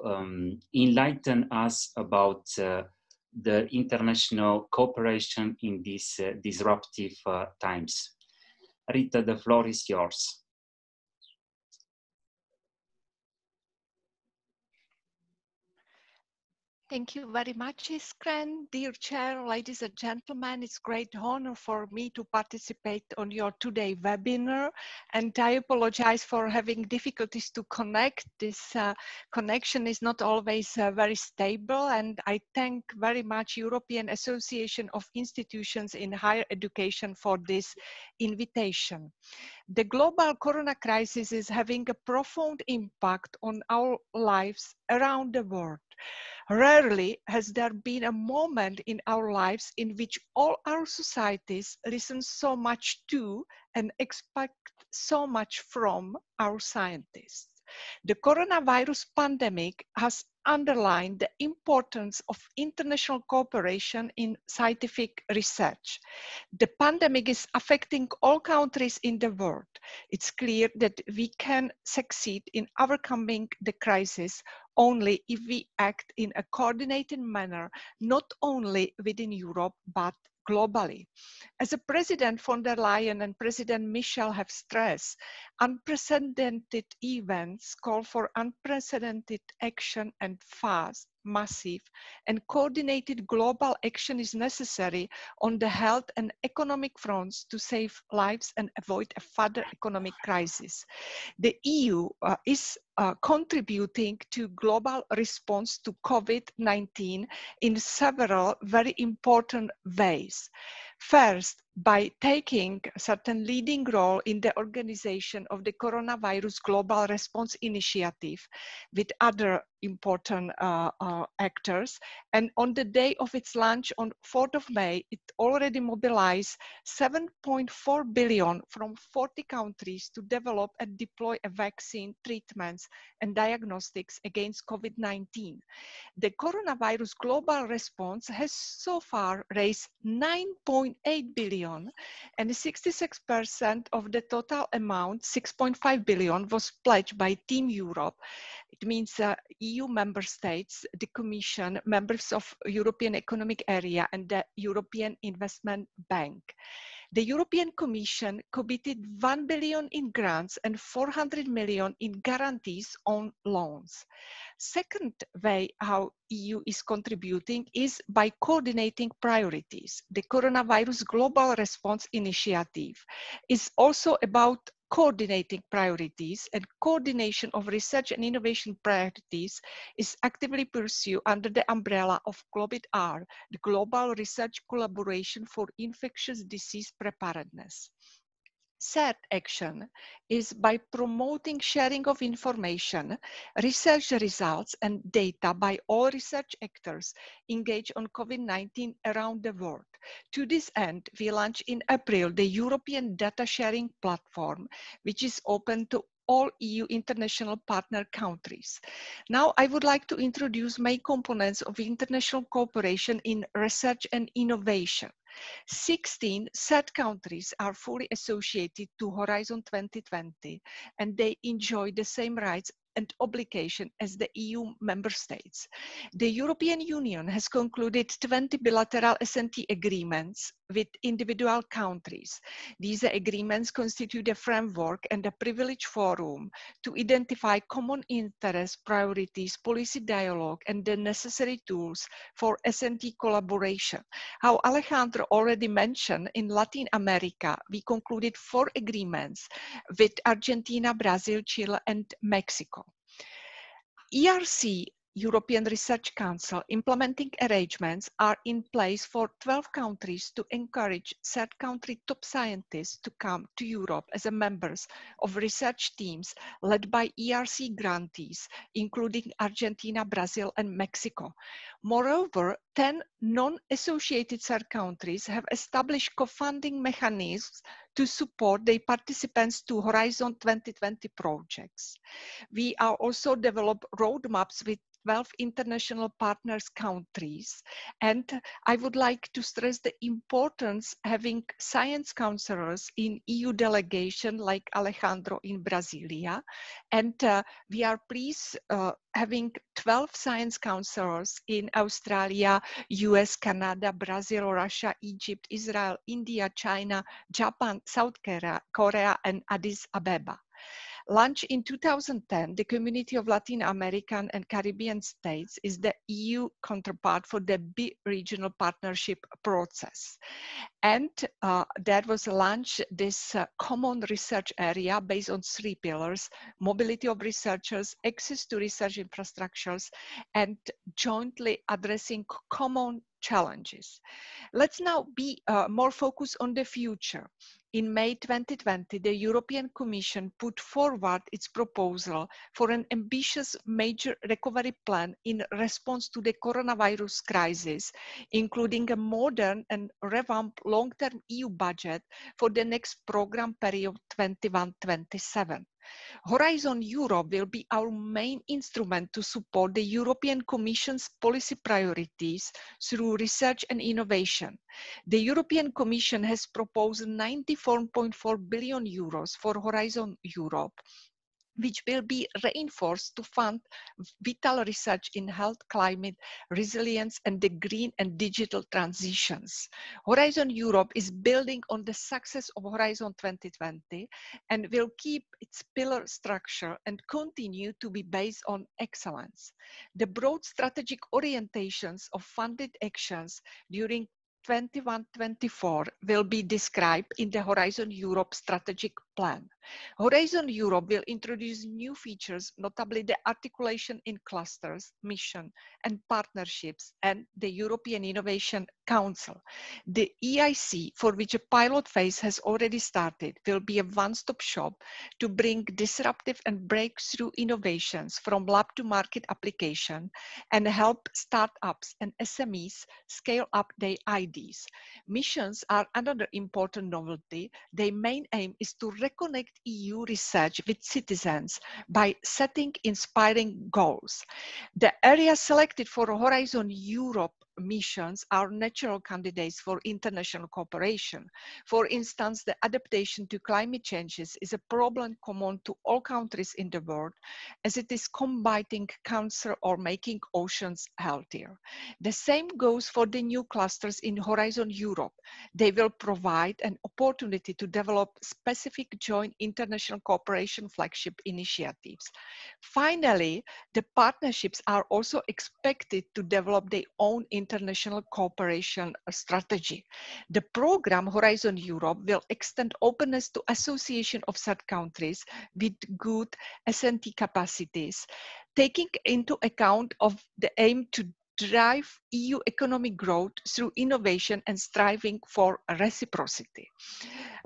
enlighten us about the international cooperation in these disruptive times. Rita, the floor is yours. Thank you very much, Iskren. Dear Chair, ladies and gentlemen, it's a great honor for me to participate on your today webinar. And I apologize for having difficulties to connect. This connection is not always very stable. And I thank very much European Association of Institutions in Higher Education for this invitation. The global corona crisis is having a profound impact on our lives around the world. Rarely has there been a moment in our lives in which all our societies listen so much to and expect so much from our scientists. The coronavirus pandemic has underlined the importance of international cooperation in scientific research. The pandemic is affecting all countries in the world. It's clear that we can succeed in overcoming the crisis only if we act in a coordinated manner, not only within Europe, but globally. As President von der Leyen and President Michel have stressed, unprecedented events call for unprecedented action, and fast, massive, and coordinated global action is necessary on the health and economic fronts to save lives and avoid a further economic crisis. The EU is contributing to global response to COVID-19 in several very important ways. First, by taking a certain leading role in the organization of the Coronavirus Global Response Initiative with other important actors. And on the day of its launch on 4th of May, it already mobilized 7.4 billion from 40 countries to develop and deploy a vaccine, treatments, and diagnostics against COVID-19. The coronavirus global response has so far raised 9.8 billion, and 66% of the total amount, 6.5 billion, was pledged by Team Europe. It means EU member states, the Commission, members of European Economic Area, and the European Investment Bank. The European Commission committed 1 billion in grants and 400 million in guarantees on loans. Second way how EU is contributing is by coordinating priorities. The Coronavirus Global Response Initiative is also about coordinating priorities, and coordination of research and innovation priorities is actively pursued under the umbrella of GLOBIT-R, the Global Research Collaboration for Infectious Disease Preparedness. Third action is by promoting sharing of information, research results, and data by all research actors engaged on COVID-19 around the world. To this end, we launched in April the European Data Sharing Platform, which is open to all EU international partner countries. Now, I would like to introduce main components of international cooperation in research and innovation. 16 third countries are fully associated to Horizon 2020, and they enjoy the same rights and obligation as the EU member states. The European Union has concluded 20 bilateral S&T agreements with individual countries. These agreements constitute a framework and a privileged forum to identify common interests, priorities, policy dialogue, and the necessary tools for S&T collaboration. How Alejandro already mentioned, in Latin America, we concluded 4 agreements with Argentina, Brazil, Chile, and Mexico. ERC European Research Council, implementing arrangements are in place for 12 countries to encourage third country top scientists to come to Europe as members of research teams led by ERC grantees, including Argentina, Brazil, and Mexico. Moreover, 10 non-associated third countries have established co-funding mechanisms to support their participants to Horizon 2020 projects. We are also develop roadmaps with 12 international partners countries. And I would like to stress the importance having science counselors in EU delegation like Alejandro in Brasilia. And we are pleased having 12 science counselors in Australia, US, Canada, Brazil, Russia, Egypt, Israel, India, China, Japan, South Korea, and Addis Ababa. Launched in 2010, the Community of Latin American and Caribbean States is the EU counterpart for the bi-regional partnership process. And that was launched this common research area based on 3 pillars: mobility of researchers, access to research infrastructures, and jointly addressing common challenges. Let's now be more focused on the future. In May 2020, the European Commission put forward its proposal for an ambitious major recovery plan in response to the coronavirus crisis, including a modern and revamped long-term EU budget for the next program period 21-27. Horizon Europe will be our main instrument to support the European Commission's policy priorities through research and innovation. The European Commission has proposed 94.4 billion euros for Horizon Europe, which will be reinforced to fund vital research in health, climate, resilience, and the green and digital transitions. Horizon Europe is building on the success of Horizon 2020 and will keep its pillar structure and continue to be based on excellence. The broad strategic orientations of funded actions during 21-24 will be described in the Horizon Europe strategic plan. Horizon Europe will introduce new features, notably the articulation in clusters, mission, and partnerships, and the European Innovation Council. The EIC, for which a pilot phase has already started, will be a one-stop shop to bring disruptive and breakthrough innovations from lab to market application and help startups and SMEs scale up their ideas. Missions are another important novelty. Their main aim is to reconnect EU research with citizens by setting inspiring goals. The areas selected for Horizon Europe missions are natural candidates for international cooperation. For instance, the adaptation to climate changes is a problem common to all countries in the world, as it is combating cancer or making oceans healthier. The same goes for the new clusters in Horizon Europe. They will provide an opportunity to develop specific joint international cooperation flagship initiatives. Finally, the partnerships are also expected to develop their own international cooperation strategy. The program Horizon Europe will extend openness to association of third countries with good S&T capacities, taking into account of the aim to drive EU economic growth through innovation and striving for reciprocity.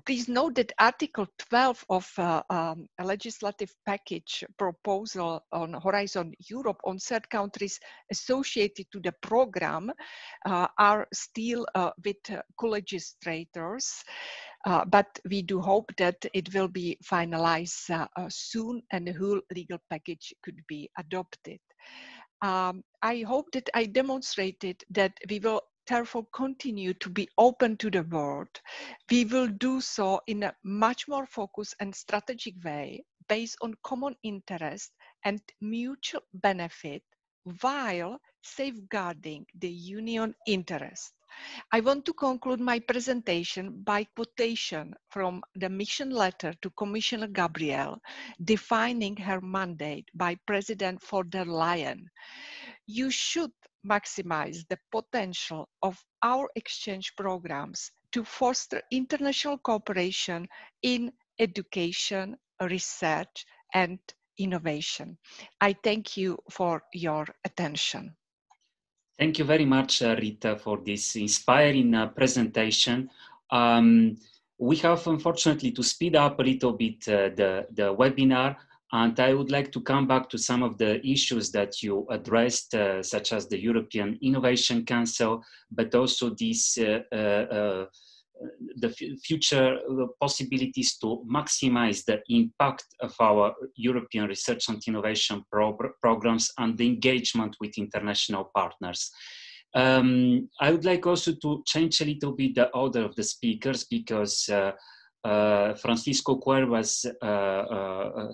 Please note that Article 12 of a legislative package proposal on Horizon Europe on third countries associated to the program are still with co-legislators, but we do hope that it will be finalized soon and the whole legal package could be adopted. I hope that I demonstrated that we will therefore continue to be open to the world. We will do so in a much more focused and strategic way based on common interest and mutual benefit while safeguarding the union interest. I want to conclude my presentation by quotation from the mission letter to Commissioner Gabriel, defining her mandate by President von der Leyen. You should maximize the potential of our exchange programs to foster international cooperation in education, research, and innovation. I thank you for your attention. Thank you very much, Rita, for this inspiring presentation. We have, unfortunately, to speed up a little bit the webinar, and I would like to come back to some of the issues that you addressed, such as the European Innovation Council, but also this the future possibilities to maximize the impact of our European research and innovation programs and the engagement with international partners. I would like also to change a little bit the order of the speakers, because Francisco Cuervas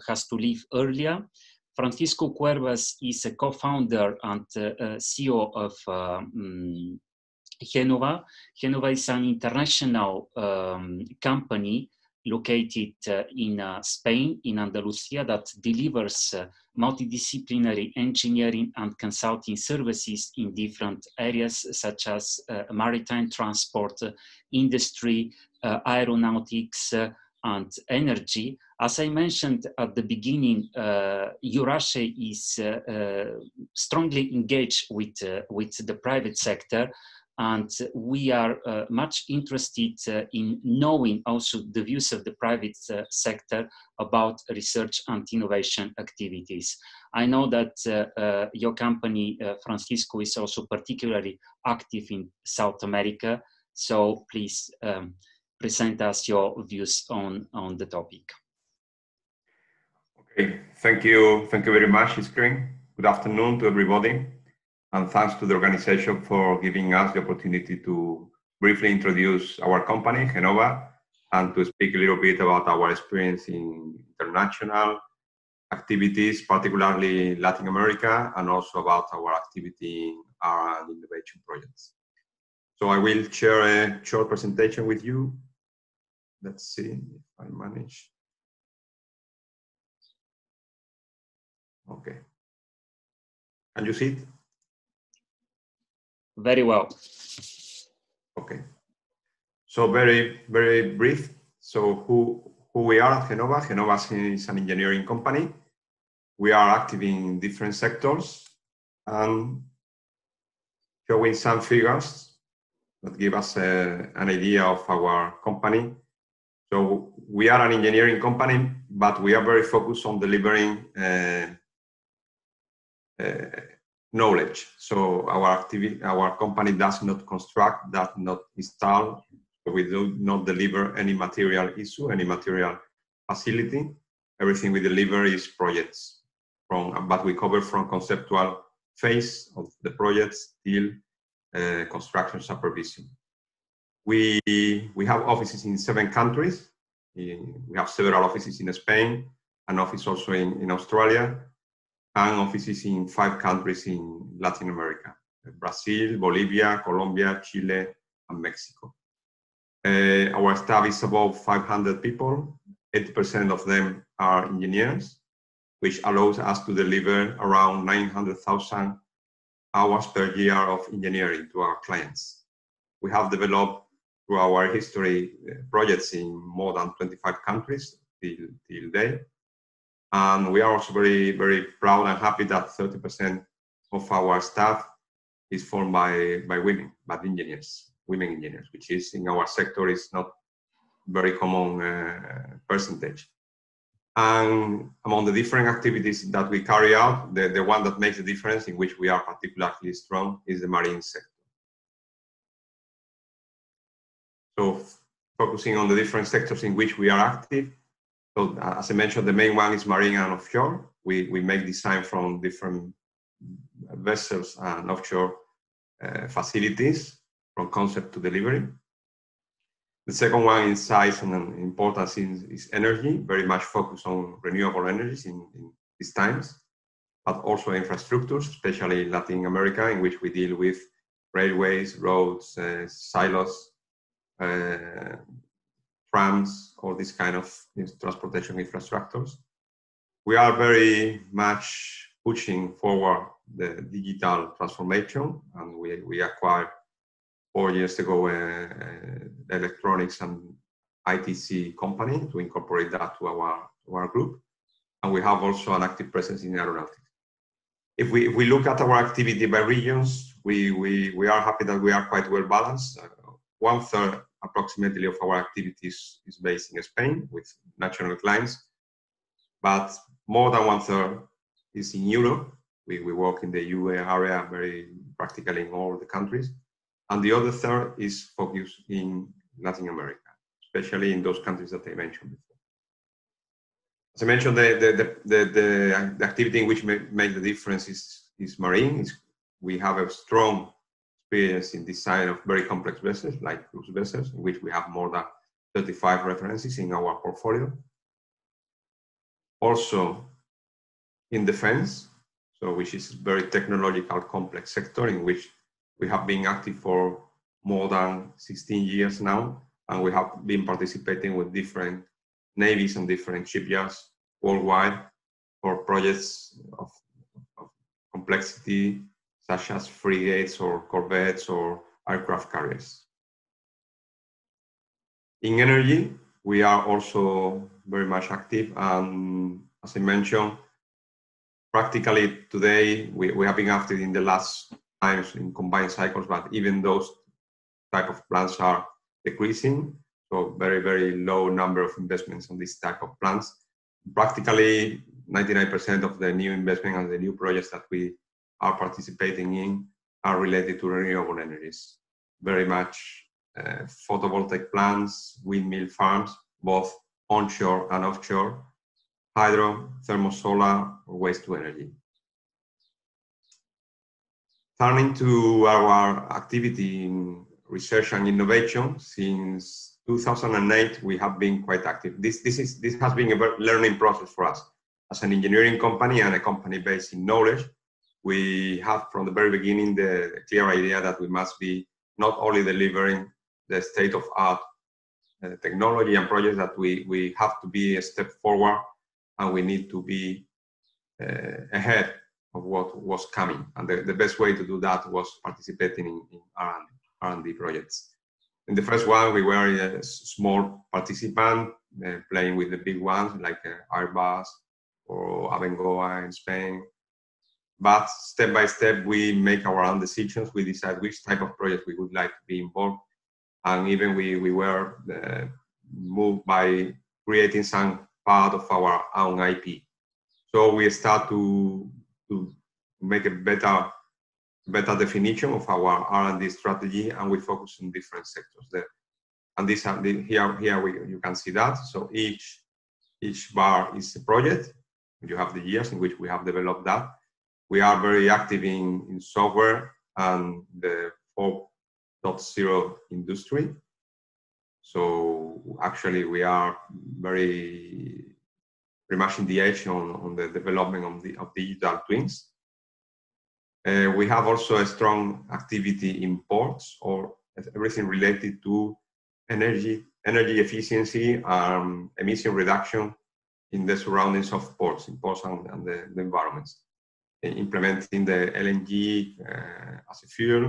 has to leave earlier. Francisco Cuervas is a co-founder and CEO of GHENOVA. GHENOVA is an international company located in Spain, in Andalusia, that delivers multidisciplinary engineering and consulting services in different areas such as maritime transport, industry, aeronautics, and energy. As I mentioned at the beginning, EURASHE is strongly engaged with the private sector, and we are much interested in knowing also the views of the private sector about research and innovation activities. I know that your company, Francisco, is also particularly active in South America, so please present us your views on the topic. Okay, thank you very much, Iskren. Good afternoon to everybody. And thanks to the organization for giving us the opportunity to briefly introduce our company, GHENOVA, and to speak a little bit about our experience in international activities, particularly Latin America, and also about our activity in R&D innovation projects. So I will share a short presentation with you. Let's see if I manage. Okay. Can you see it? Very well. Okay. So very brief. So who we are at GHENOVA? GHENOVA is an engineering company. We are active in different sectors and showing some figures that give us an idea of our company. So we are an engineering company, but we are very focused on delivering knowledge. So our company does not construct, does not install. So we do not deliver any material issue, any material facility. Everything we deliver is projects, but we cover from conceptual phase of the projects till construction supervision. We have offices in 7 countries. We have several offices in Spain, an office also in Australia, and offices in 5 countries in Latin America: Brazil, Bolivia, Colombia, Chile, and Mexico. Our staff is above 500 people. 80% of them are engineers, which allows us to deliver around 900,000 hours per year of engineering to our clients. We have developed through our history projects in more than 25 countries till date. And we are also very proud and happy that 30% of our staff is formed by women, but women engineers, which is in our sector is not very common percentage. And among the different activities that we carry out, the one that makes a difference, in which we are particularly strong, is the marine sector. So focusing on the different sectors in which we are active. So as I mentioned, the main one is marine and offshore. We make design from different vessels and offshore facilities, from concept to delivery. The second one in size and importance is energy, very much focused on renewable energies in these times, but also infrastructures, especially in Latin America, in which we deal with railways, roads, silos, trams, all these kind of transportation infrastructures. We are very much pushing forward the digital transformation, and we acquired 4 years ago electronics and ITC company to incorporate that to our group. and we have also an active presence in aeronautics. If we look at our activity by regions, we are happy that we are quite well balanced. 1/3 approximately of our activities is based in Spain with national clients, but more than 1/3 is in Europe. We work in the EU area very practically in all the countries. And the other 1/3 is focused in Latin America, especially in those countries that I mentioned before. As I mentioned, the activity in which make the difference is marine. We have a strong experience in design of very complex vessels, like cruise vessels, in which we have more than 35 references in our portfolio. Also in defense, so which is a very technological complex sector in which we have been active for more than 16 years now, and we have been participating with different navies and different shipyards worldwide for projects of complexity, such as frigates or corvettes or aircraft carriers. In energy, we are also very much active, and as I mentioned, practically today, we have been active in the last times in combined cycles, but even those type of plants are decreasing. So very, very low number of investments on this type of plants. Practically 99% of the new investment and the new projects that we are participating in are related to renewable energies. Very much photovoltaic plants, windmill farms, both onshore and offshore, hydro, thermosolar, or waste to energy. Turning to our activity in research and innovation, since 2008 we have been quite active. This has been a learning process for us. As an engineering company and a company based in knowledge, we have from the very beginning the clear idea that we must be not only delivering the state-of-art technology and projects, that we have to be a step forward, and we need to be ahead of what was coming. And the best way to do that was participating in R&D projects. In the first one, we were a small participant, playing with the big ones like Airbus or Abengoa in Spain. But step by step, we make our own decisions. We decide which type of project we would like to be involved. And even we were moved by creating some part of our own IP. So we start to make a better definition of our R&D strategy, and we focus on different sectors there. And this here you can see that. So each bar is a project. You have the years in which we have developed that. We are very active in software and the 4.0 industry. So actually we are very much in the edge on the development of digital twins. We have also a strong activity in ports, or everything related to energy efficiency and emission reduction in the surroundings of ports, in ports and the environments. Implementing the LNG as a fuel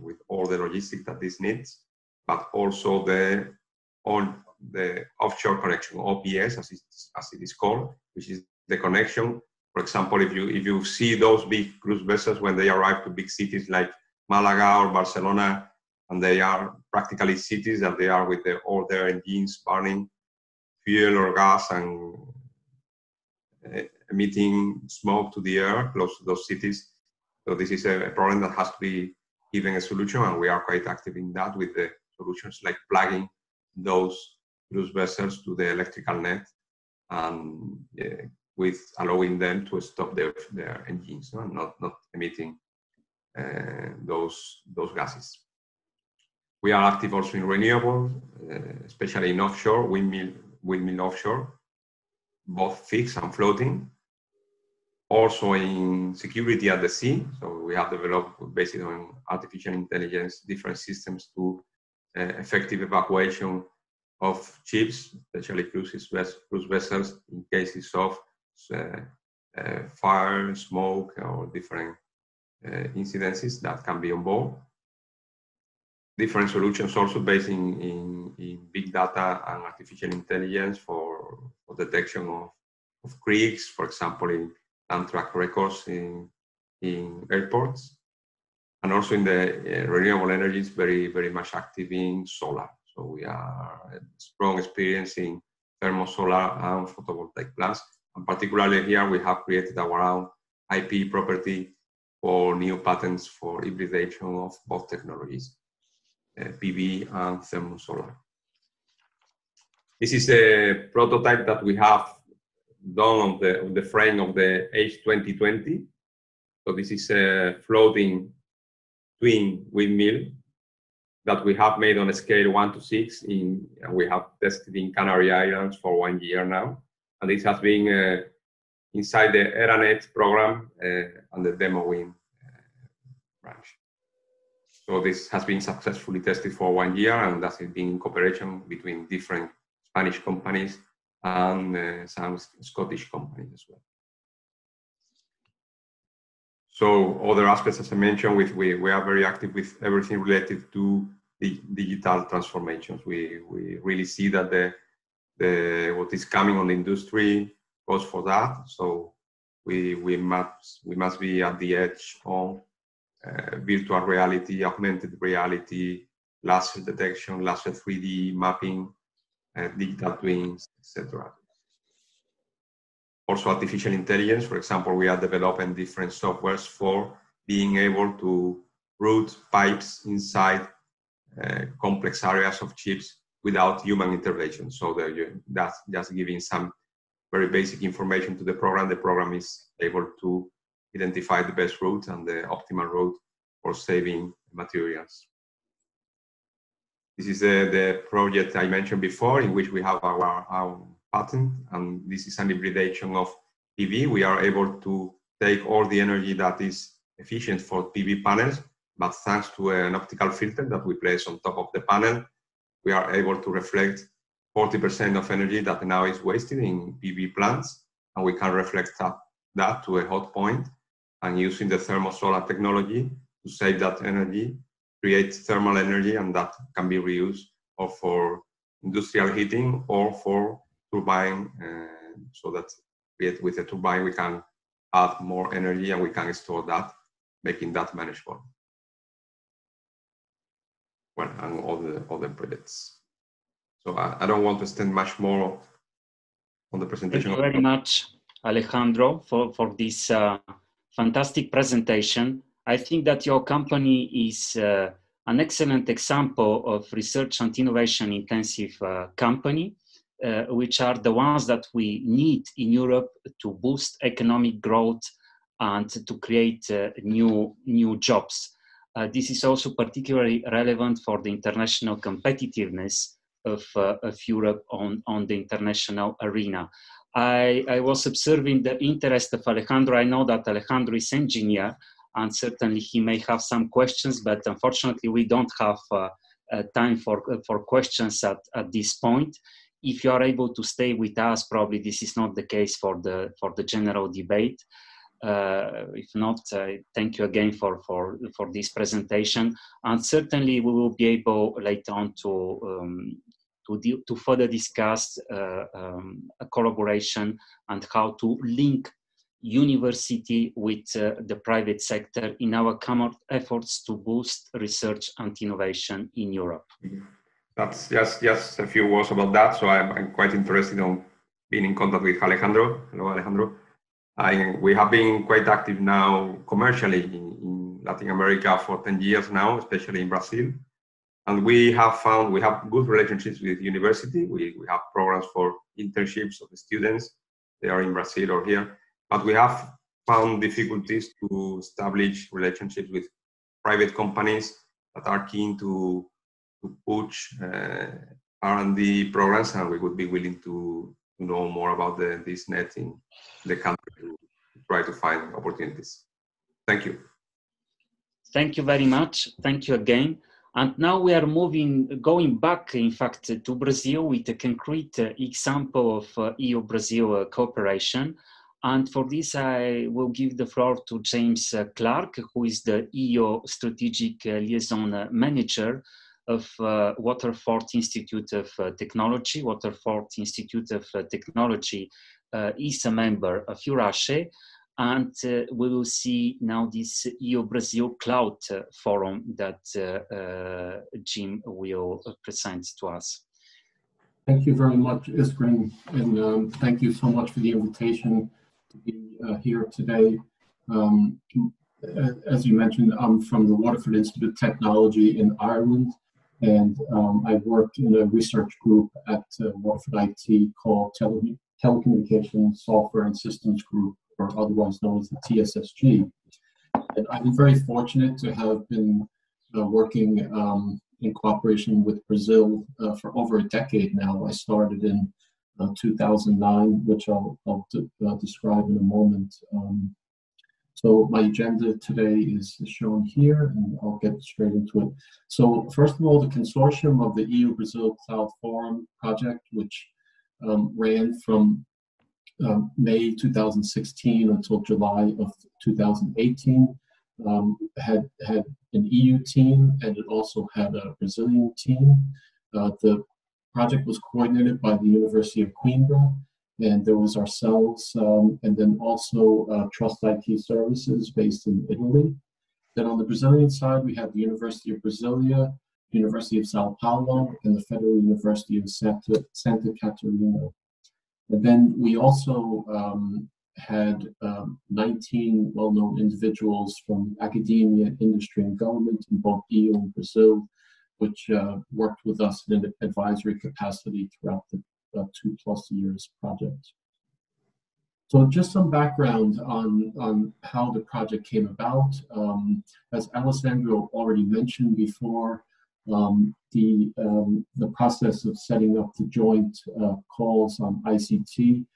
with all the logistics that this needs, but also the offshore connection, OPS as it is called, which is the connection. For example, if you see those big cruise vessels when they arrive to big cities like Malaga or Barcelona, and they are practically cities that they are with all their engines burning fuel or gas and emitting smoke to the air close to those cities. So this is a problem that has to be given a solution, and we are quite active in that with the solutions like plugging those cruise vessels to the electrical net and with allowing them to stop their engines, not emitting those gases. We are active also in renewables, especially in offshore, windmill offshore, both fixed and floating. Also in security at the sea, so we have developed, based on artificial intelligence, different systems to effective evacuation of ships, especially cruise vessels, in cases of fire, smoke, or different incidences that can be on board. Different solutions also based in big data and artificial intelligence for detection creeks, for example, in land track records in airports. And also in the renewable energies, very much active in solar. So we are a strong experience in thermosolar and photovoltaic plants. And particularly here, we have created our own IP property for new patents for hybridization of both technologies, PV and thermosolar. This is a prototype that we have done on the frame of the H2020. So this is a floating twin windmill that we have made on a scale 1 to 6 and we have tested in Canary Islands for 1 year now. And this has been inside the ERANET program and the demoing branch. So this has been successfully tested for 1 year, and that's been in cooperation between different Spanish companies and some Scottish companies as well. So other aspects, as I mentioned, we are very active with everything related to the digital transformations. We really see that what is coming on the industry goes for that. So we must be at the edge on virtual reality, augmented reality, laser detection, laser 3D mapping, digital twins, etc. Also artificial intelligence, for example, we are developing different softwares for being able to route pipes inside complex areas of chips without human intervention. So that's just giving some very basic information to the program. The program is able to identify the best route and the optimal route for saving materials. This is the project I mentioned before, in which we have our patent, and this is an hybridization of PV. We are able to take all the energy that is efficient for PV panels, but thanks to an optical filter that we place on top of the panel, we are able to reflect 40% of energy that now is wasted in PV plants, and we can reflect that to a hot point, and using the thermosolar technology to save that energy, create thermal energy, and that can be reused or for industrial heating or for turbine, so that with a turbine we can add more energy and we can store that, making that manageable. Well, and all the other projects. So I don't want to extend much more on the presentation. Thank you very much, Alejandro, for this fantastic presentation. I think that your company is an excellent example of research and innovation intensive company, which are the ones that we need in Europe to boost economic growth and to create new jobs. This is also particularly relevant for the international competitiveness of Europe on the international arena. I was observing the interest of Alejandro. I know that Alejandro is engineer, and certainly he may have some questions, but unfortunately we don't have time for questions at this point. If you are able to stay with us, probably this is not the case for the general debate. If not, thank you again for this presentation, and certainly we will be able later on to further discuss a collaboration and how to link university with the private sector in our common efforts to boost research and innovation in Europe. That's just a few words about that. So I'm quite interested in being in contact with Alejandro. Hello, Alejandro. We have been quite active now commercially in Latin America for 10 years now, especially in Brazil. And we have found we have good relationships with university. We have programs for internships of the students. They are in Brazil or here. But we have found difficulties to establish relationships with private companies that are keen to push R&D programs, and we would be willing to know more about this net in the country to try to find opportunities. Thank you. Thank you very much. Thank you again. And now we are going back, in fact, to Brazil with a concrete example of EU-Brazil cooperation. And for this, I will give the floor to James Clark, who is the EU Strategic Liaison Manager of Waterford Institute of Technology. Waterford Institute of Technology is a member of EURASHE, and we will see now this EU-Brazil Cloud Forum that Jim will present to us. Thank you very much, Iskren, and thank you so much for the invitation to be here today. As you mentioned, I'm from the Waterford Institute of Technology in Ireland, and I worked in a research group at Waterford IT called Telecommunications Software and Systems Group, or otherwise known as the TSSG. And I've been very fortunate to have been working in cooperation with Brazil for over a decade now. I started in 2009, which I'll describe in a moment. So my agenda today is shown here, and I'll get straight into it. So first of all, the consortium of the EU-Brazil Cloud Forum project, which ran from May 2016 until July of 2018, had an EU team, and it also had a Brazilian team. The project was coordinated by the University of Coimbra, and there was ourselves, and then also Trust IT Services based in Italy. Then on the Brazilian side, we had the University of Brasilia, University of Sao Paulo, and the Federal University of Santa Catarina. And then we also had 19 well-known individuals from academia, industry, and government in both EU and Brazil, which worked with us in an advisory capacity throughout the 2+ years project. So just some background on how the project came about. As Alessandro already mentioned before, the process of setting up the joint calls on ICT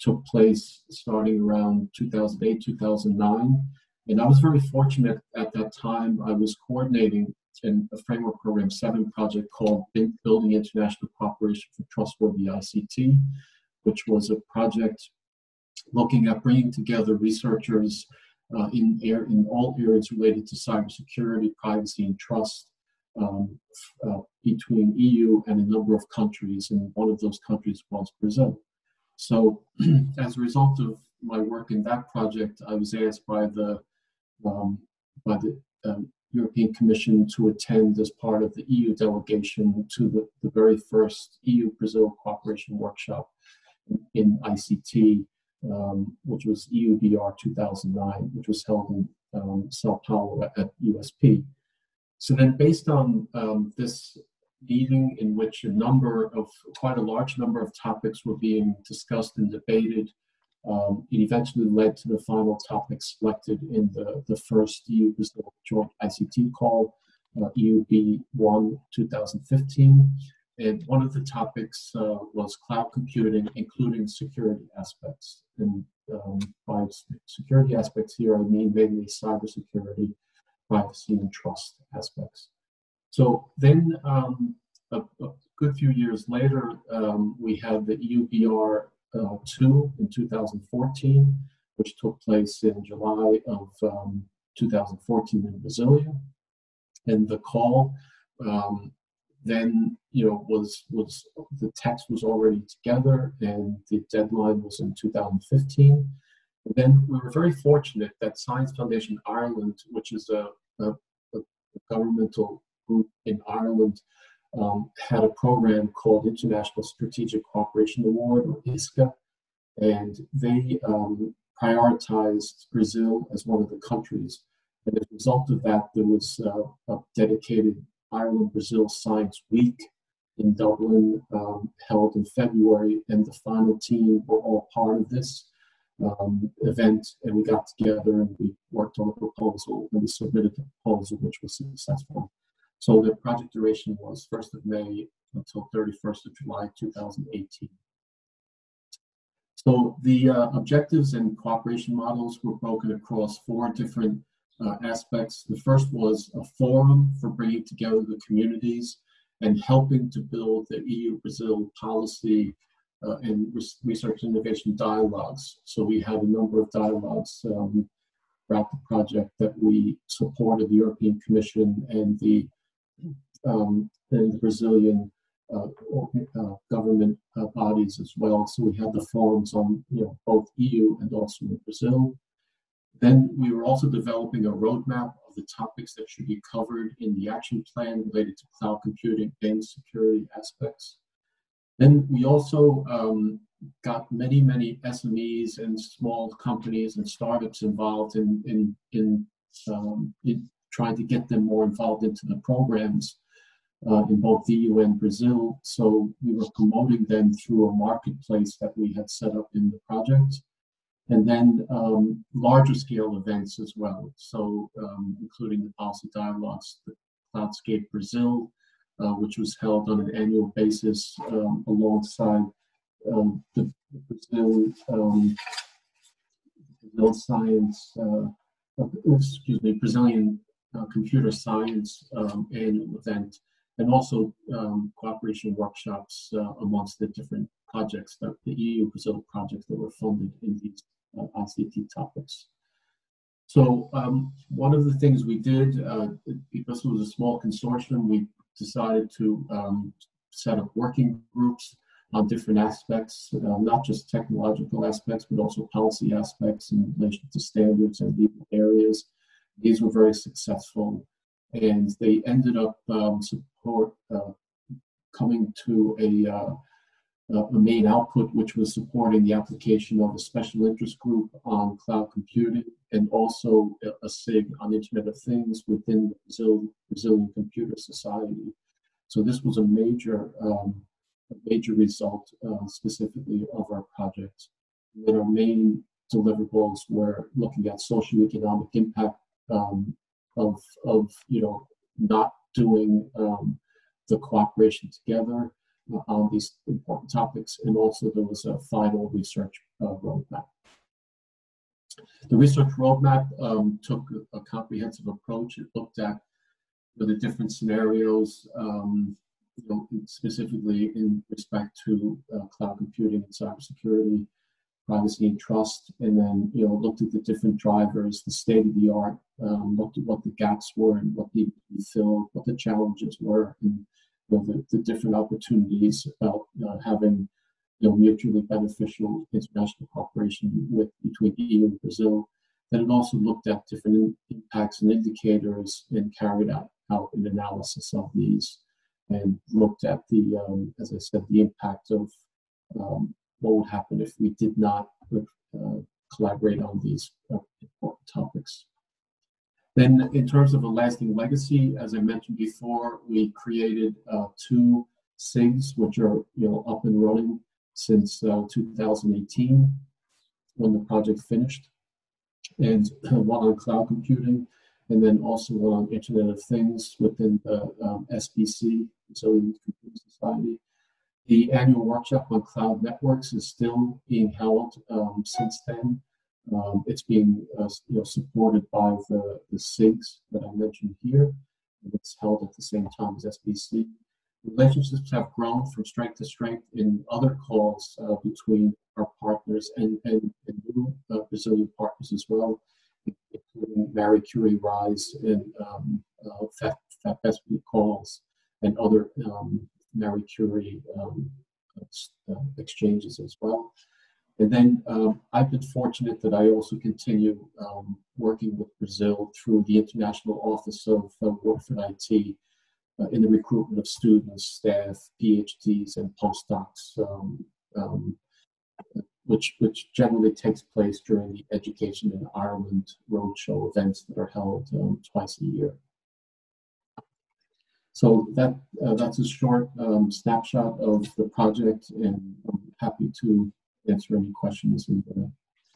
took place starting around 2008, 2009. And I was very fortunate at that time. I was coordinating in a framework program 7 project called Building International Cooperation for Trustworthy ICT, which was a project looking at bringing together researchers in all areas related to cybersecurity, privacy, and trust between EU and a number of countries, and one of those countries was Brazil. So as a result of my work in that project, I was asked by the European Commission to attend as part of the EU delegation to the very first EU-Brazil cooperation workshop in ICT, which was EUBR 2009, which was held in Sao Paulo at USP. So then based on this meeting, in which quite a large number of topics were being discussed and debated, it eventually led to the final topic selected in the first EU-Brazil joint ICT call, EUB1 2015. And one of the topics was cloud computing, including security aspects. And by security aspects here, I mean mainly cybersecurity, privacy, and trust aspects. So then a good few years later, we had the EUBR 2 in 2014, which took place in July of 2014 in Brasilia. And the call then, was the text was already together, and the deadline was in 2015. And then we were very fortunate that Science Foundation Ireland, which is a governmental group in Ireland, had a program called International Strategic Cooperation Award, or ISCA, and they prioritized Brazil as one of the countries. And as a result of that, there was a dedicated Ireland-Brazil Science Week in Dublin, held in February, and the final team were all part of this event, and we got together and we worked on a proposal, and we submitted the proposal, which was successful. So the project duration was 1st of May until 31st of July 2018. So the objectives and cooperation models were broken across 4 different aspects. The first was a forum for bringing together the communities and helping to build the EU-Brazil policy and research and innovation dialogues. So we had a number of dialogues throughout the project that we supported the European Commission and the and the Brazilian government bodies as well. So we had the forums on both EU and also in Brazil. Then we were also developing a roadmap of the topics that should be covered in the action plan related to cloud computing and security aspects. Then we also got many SMEs and small companies and startups involved in trying to get them more involved into the programs in both the EU and Brazil. So we were promoting them through a marketplace that we had set up in the project. And then larger scale events as well. So including the policy dialogues, the Cloudscape Brazil, which was held on an annual basis alongside the Brazilian computer science annual event, and also cooperation workshops amongst the different projects, that the EU Brazil projects that were funded in these ICT topics. So one of the things we did, because it was a small consortium, we decided to set up working groups on different aspects, not just technological aspects, but also policy aspects in relation to standards and legal areas. These were very successful, and they ended up coming to a main output, which was supporting the application of a special interest group on cloud computing, and also a SIG on Internet of Things within the Brazilian Computer Society. So this was a major result specifically of our project. And then our main deliverables were looking at socioeconomic impact of not doing the cooperation together on these important topics, and also there was a final research roadmap. The research roadmap took a comprehensive approach. It looked at the different scenarios, specifically in respect to cloud computing and cybersecurity, privacy and trust, and then looked at the different drivers, the state of the art, looked at what the gaps were and what needed to be filled, what the challenges were, and the different opportunities about having mutually beneficial international cooperation between EU and Brazil. Then it also looked at different impacts and indicators and carried out an analysis of these, and looked at the, as I said, the impact of what would happen if we did not collaborate on these important topics. Then in terms of a lasting legacy, as I mentioned before, we created 2 SIGs, which are up and running since 2018, when the project finished, and one on cloud computing, and then also one on Internet of Things within the SBC, Brazilian Computer Society. The annual workshop on cloud networks is still being held since then. It's being supported by the SIGs that I mentioned here, and it's held at the same time as SBC. Relationships have grown from strength to strength in other calls between our partners and new Brazilian partners as well, including Marie Curie Rise and FAPESP calls and other Marie Curie exchanges as well. And then I've been fortunate that I also continue working with Brazil through the International Office of Warfare IT in the recruitment of students, staff, PhDs, and postdocs, which generally takes place during the Education in Ireland roadshow events that are held twice a year. So that's a short snapshot of the project, and I'm happy to answer any questions.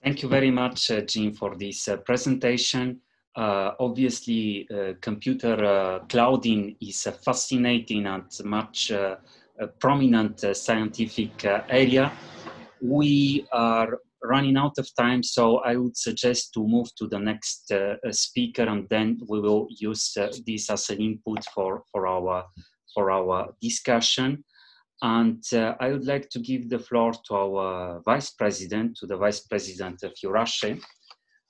Thank you very much, Jean, for this presentation. Obviously, computer clouding is a fascinating and much prominent scientific area. We are running out of time, so I would suggest to move to the next speaker, and then we will use this as an input for our discussion. And I would like to give the floor to our Vice President, of EURASHE,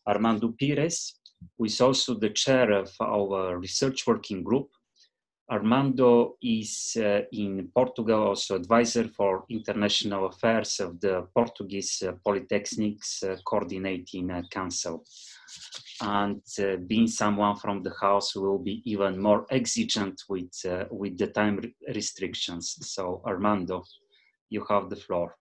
Armando Pires, who is also the chair of our research working group. Armando is in Portugal also advisor for international affairs of the Portuguese Polytechnics Coordinating Council. And being someone from the house will be even more exigent with the time restrictions. So Armando, you have the floor.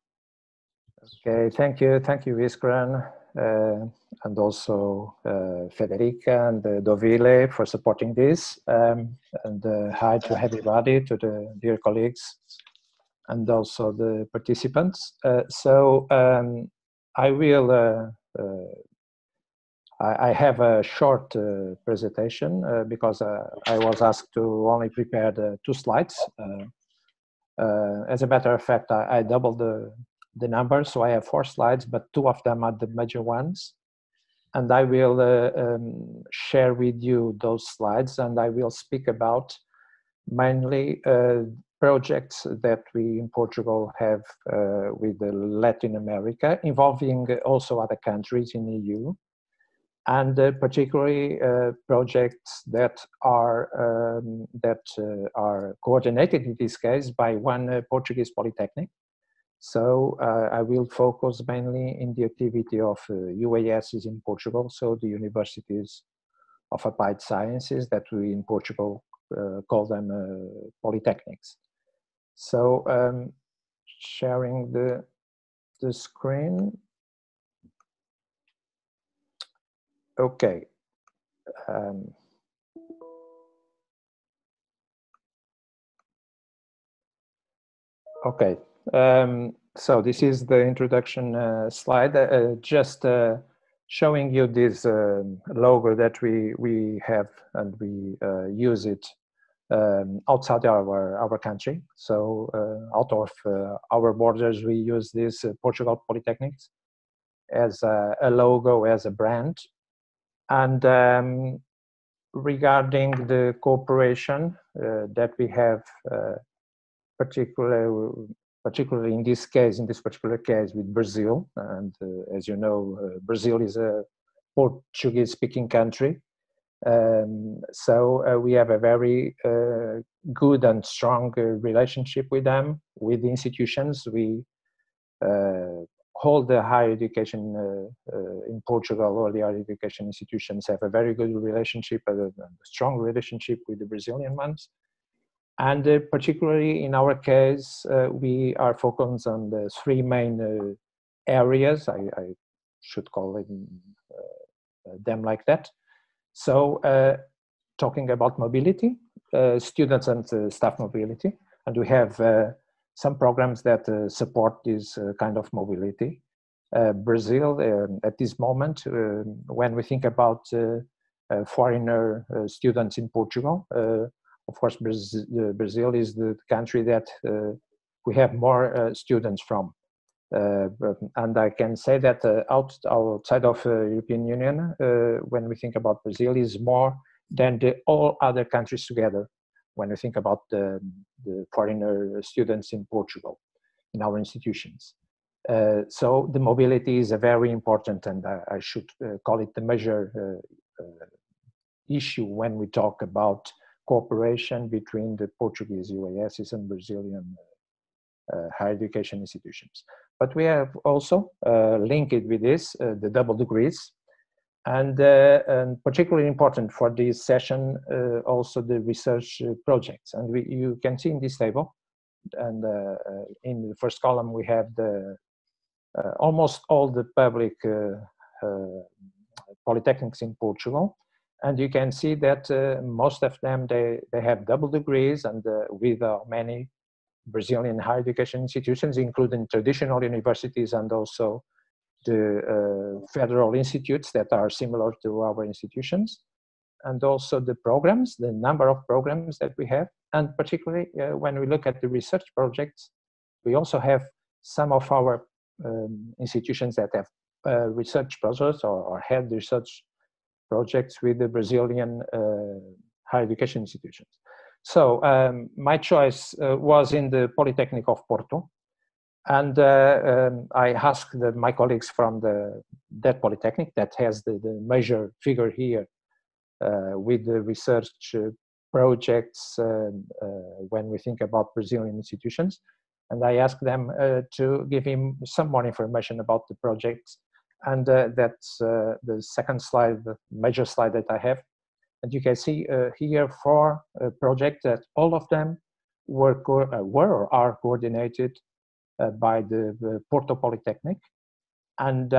Okay, thank you, Iskran, and also Federica and Dovile for supporting this. And hi to everybody, to the dear colleagues, and also the participants. I have a short presentation because I was asked to only prepare the 2 slides. As a matter of fact, I doubled the number, so I have 4 slides, but 2 of them are the major ones. And I will share with you those slides, and I will speak about mainly projects that we in Portugal have with Latin America, involving also other countries in the EU, and particularly projects that are coordinated in this case by one Portuguese polytechnic. So I will focus mainly in the activity of UASs in Portugal, so the universities of applied sciences that we in Portugal call them polytechnics. So sharing the screen. Okay. Okay. So this is the introduction slide. Just showing you this logo that we have, and we use it outside our country. So out of our borders, we use this Portugal Polytechnics as a logo, as a brand. And regarding the cooperation that we have, particularly in this particular case with Brazil, and as you know, Brazil is a Portuguese-speaking country. So we have a very good and strong relationship with them, with the institutions. We hold the higher education in Portugal, or the higher education institutions have a very good relationship, a strong relationship with the Brazilian ones. And particularly in our case, we are focused on the 3 main areas. I should call them like that. So talking about mobility, students and staff mobility, and we have some programs that support this kind of mobility. Brazil, at this moment, when we think about foreigner students in Portugal, of course, Brazil is the country that we have more students from. And I can say that outside of European Union, when we think about Brazil, is more than all other countries together, when we think about the foreigner students in Portugal, in our institutions. So the mobility is a very important, and I should call it the major issue when we talk about cooperation between the Portuguese UASs and Brazilian higher education institutions. But we have also linked it with this, the double degrees, and particularly important for this session, also the research projects. And you can see in this table, and in the first column we have the almost all the public polytechnics in Portugal. And you can see that most of them, they have double degrees, and with many Brazilian higher education institutions, including traditional universities and also the federal institutes that are similar to our institutions, and also the programs, the number of programs that we have. And particularly when we look at the research projects, we also have some of our institutions that have research projects or had research projects with the Brazilian higher education institutions. So my choice was in the Polytechnic of Porto, and I asked my colleagues from that Polytechnic that has the major figure here with the research projects when we think about Brazilian institutions. And I asked them to give him some more information about the projects. And that's the second slide, the major slide that I have. And you can see here 4 projects that all of them were or are coordinated by the Porto Polytechnic. And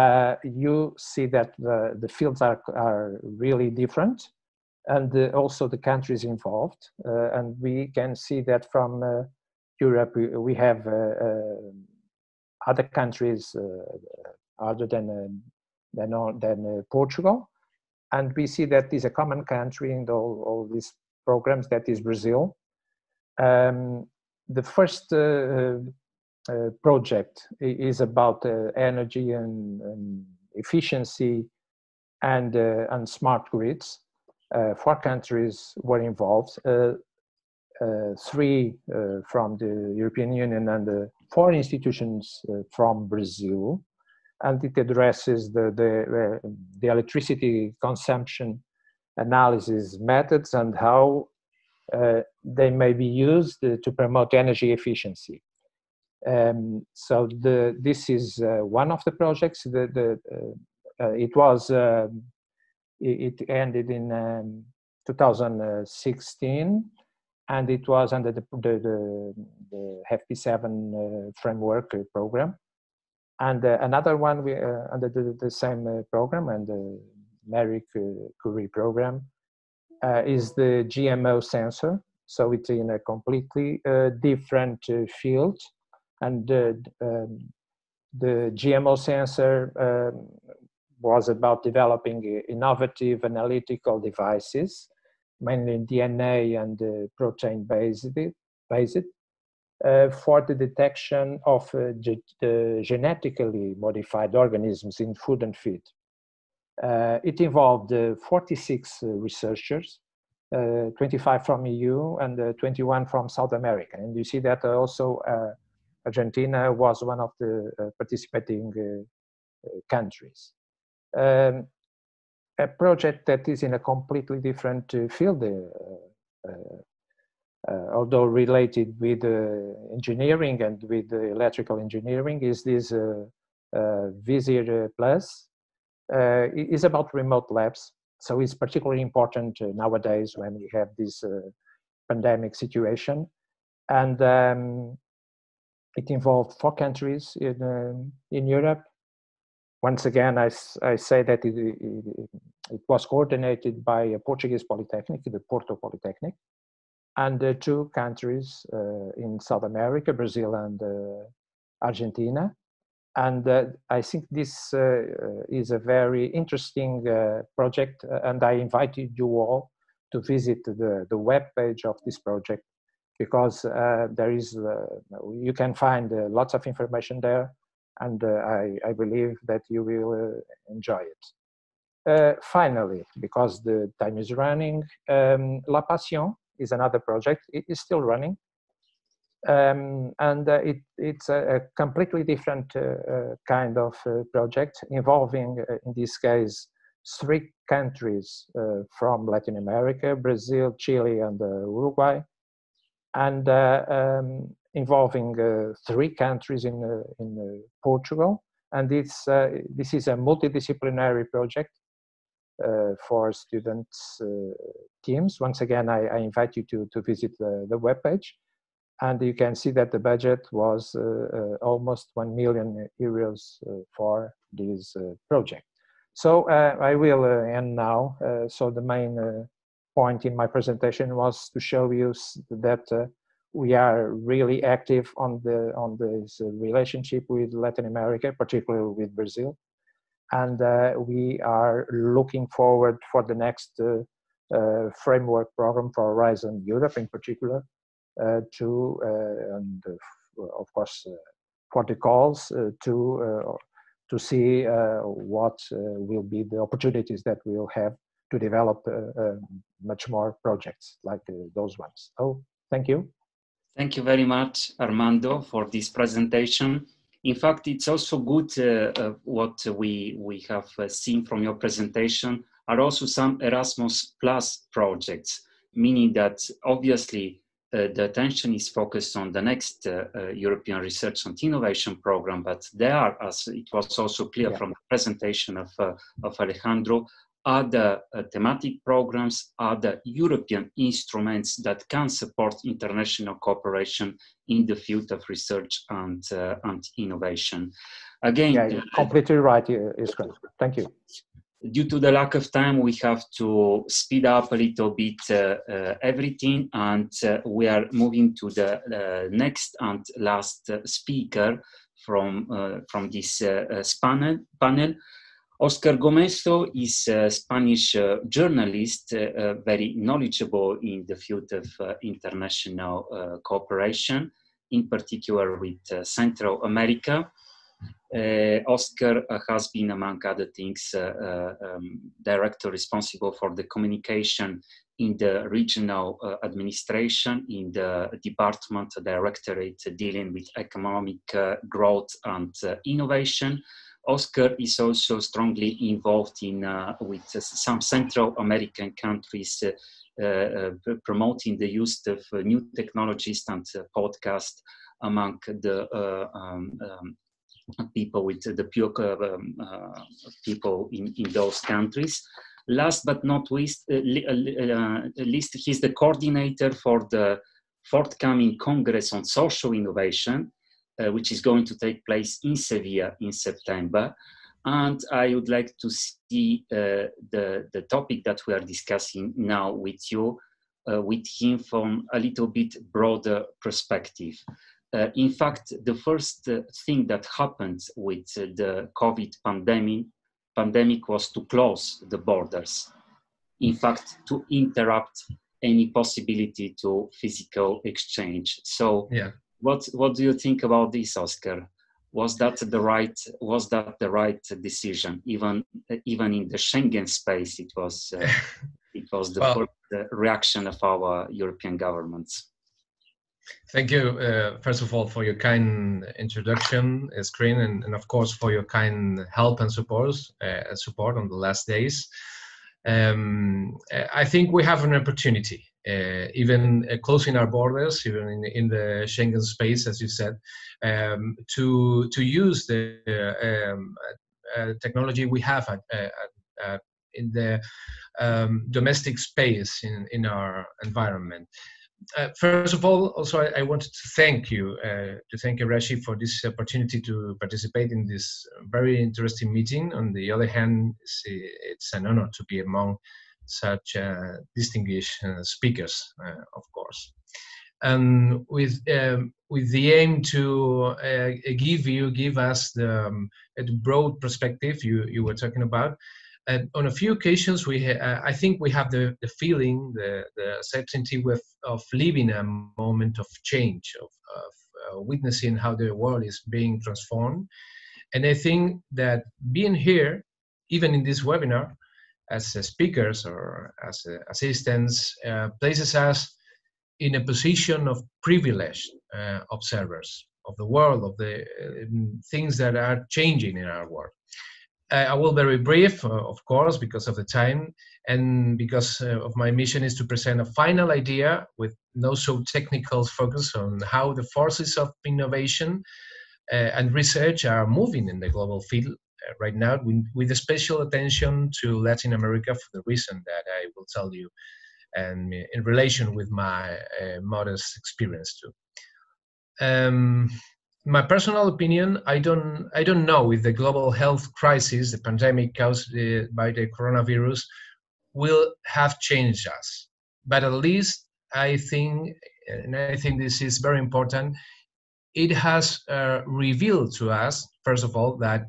you see that the fields are really different, and also the countries involved. And we can see that from Europe, we have other countries other than Portugal. And we see that is a common country in all these programs, that is Brazil. The first project is about energy and efficiency and smart grids. 4 countries were involved, 3 from the European Union and 4 institutions from Brazil. And it addresses the electricity consumption analysis methods and how they may be used to promote energy efficiency. So this is one of the projects. It ended in 2016, and it was under the FP7 framework program. And another one under the same program and the Marie Curie program is the GMO sensor. So it's in a completely different field. And the GMO sensor was about developing innovative analytical devices, mainly DNA and protein-based, for the detection of genetically modified organisms in food and feed. It involved 46 researchers, 25 from EU and 21 from South America. And you see that also Argentina was one of the participating countries. A project that is in a completely different field, although related with engineering and with electrical engineering, is this Visir Plus. It is about remote labs. So it's particularly important nowadays when we have this pandemic situation. And it involved 4 countries in Europe. Once again, I say that it was coordinated by a Portuguese polytechnic, the Porto Polytechnic, and 2 countries in South America, Brazil and Argentina. And I think this is a very interesting project, and I invited you all to visit the web page of this project, because there is you can find lots of information there, and I believe that you will enjoy it. Finally, because the time is running, La Passion is another project. It is still running. And it's a completely different kind of project involving, in this case, 3 countries from Latin America, Brazil, Chile, and Uruguay, and involving 3 countries in Portugal. And this is a multidisciplinary project for students' teams. Once again, I invite you to visit the webpage. And you can see that the budget was almost 1 million euros for this project. So I will end now. So the main point in my presentation was to show you that we are really active on this relationship with Latin America, particularly with Brazil. And we are looking forward for the next framework program for Horizon Europe in particular, and of course for the calls to see what will be the opportunities that we'll have to develop much more projects like those ones. So thank you. Thank you very much, Armando, for this presentation. In fact, it's also good what we have seen from your presentation are also some Erasmus Plus projects. meaning that obviously the attention is focused on the next European Research and Innovation Program, but there are, as it was also clear from the presentation of Alejandro, other thematic programs, other European instruments that can support international cooperation in the field of research and innovation. Again, you're completely right, Iskren. Thank you. Due to the lack of time, we have to speed up a little bit everything, and we are moving to the next and last speaker from this panel. Oscar Gomezo is a Spanish journalist, very knowledgeable in the field of international cooperation, in particular with Central America. Oscar has been, among other things, director responsible for the communication in the regional administration, in the department directorate dealing with economic growth and innovation. Oscar is also strongly involved in with some Central American countries promoting the use of new technologies and podcasts among the people with the pure people in those countries. Last but not least, he's the coordinator for the forthcoming Congress on Social Innovation, which is going to take place in Sevilla in September. And I would like to see the topic that we are discussing now with you, with him from a little bit broader perspective. In fact, the first thing that happened with the COVID pandemic was to close the borders. In fact, to interrupt any possibility to physical exchange. So, what do you think about this, Oscar? Was that the right decision? Even in the Schengen space, it was the first reaction of our European governments. Thank you, first of all, for your kind introduction, Screen, and of course for your kind help and support on the last days. I think we have an opportunity, even closing our borders, even in the Schengen space, as you said, to use the technology we have in the domestic space in our environment. First of all, also I wanted to thank you, EURASHE, for this opportunity to participate in this very interesting meeting. On the other hand, it's an honor to be among such distinguished speakers, of course. And with the aim to give us the broad perspective you were talking about. On a few occasions, I think we have the feeling, the certainty of living a moment of change, of witnessing how the world is being transformed. And I think that being here, even in this webinar, as speakers or as assistants, places us in a position of privileged observers of the world, of the things that are changing in our world. I will be very brief, of course, because of the time, and because of my mission is to present a final idea with no so technical focus on how the forces of innovation and research are moving in the global field right now, with a special attention to Latin America for the reason that I will tell you, and in relation with my modest experience too. My personal opinion, I don't know if the global health crisis, the pandemic caused by the coronavirus, will have changed us. But at least I think, and I think this is very important, it has revealed to us, first of all, that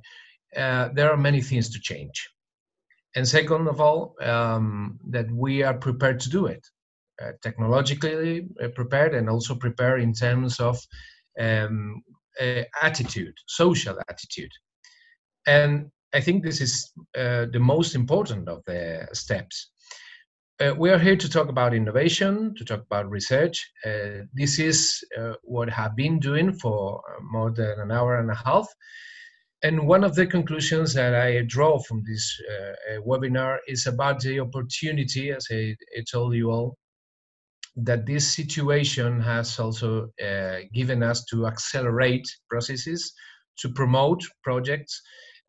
there are many things to change. And second of all, that we are prepared to do it, technologically prepared, and also prepared in terms of attitude, social attitude. And I think this is the most important of the steps. We are here to talk about innovation, to talk about research. This is what I have been doing for more than an hour and a half. And one of the conclusions that I draw from this webinar is about the opportunity, as I told you all, that this situation has also given us to accelerate processes, to promote projects,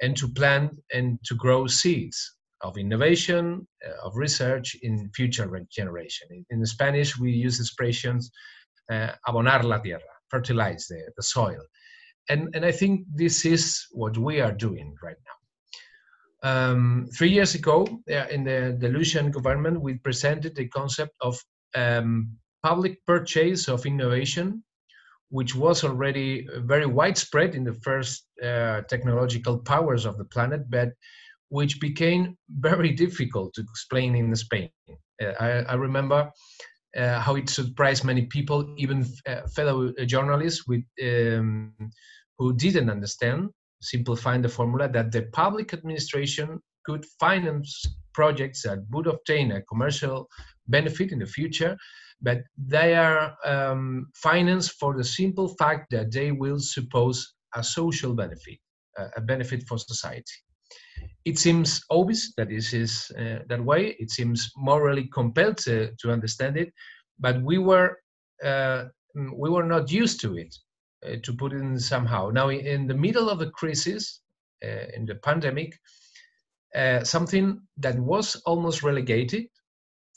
and to plant and to grow seeds of innovation, of research in future generation. In Spanish, we use expressions abonar la tierra, fertilize the soil. And I think this is what we are doing right now. 3 years ago, in the Delusion government, we presented the concept of public purchase of innovation, which was already very widespread in the first technological powers of the planet, but which became very difficult to explain in Spain. I remember how it surprised many people, even fellow journalists who didn't understand, simplifying the formula, that the public administration could finance projects that would obtain a commercial benefit in the future, but they are financed for the simple fact that they will suppose a social benefit, a benefit for society. It seems obvious that this is that way. It seems morally compelled to understand it, but we were not used to it, to put it in somehow. Now, in the middle of the crisis, in the pandemic, something that was almost relegated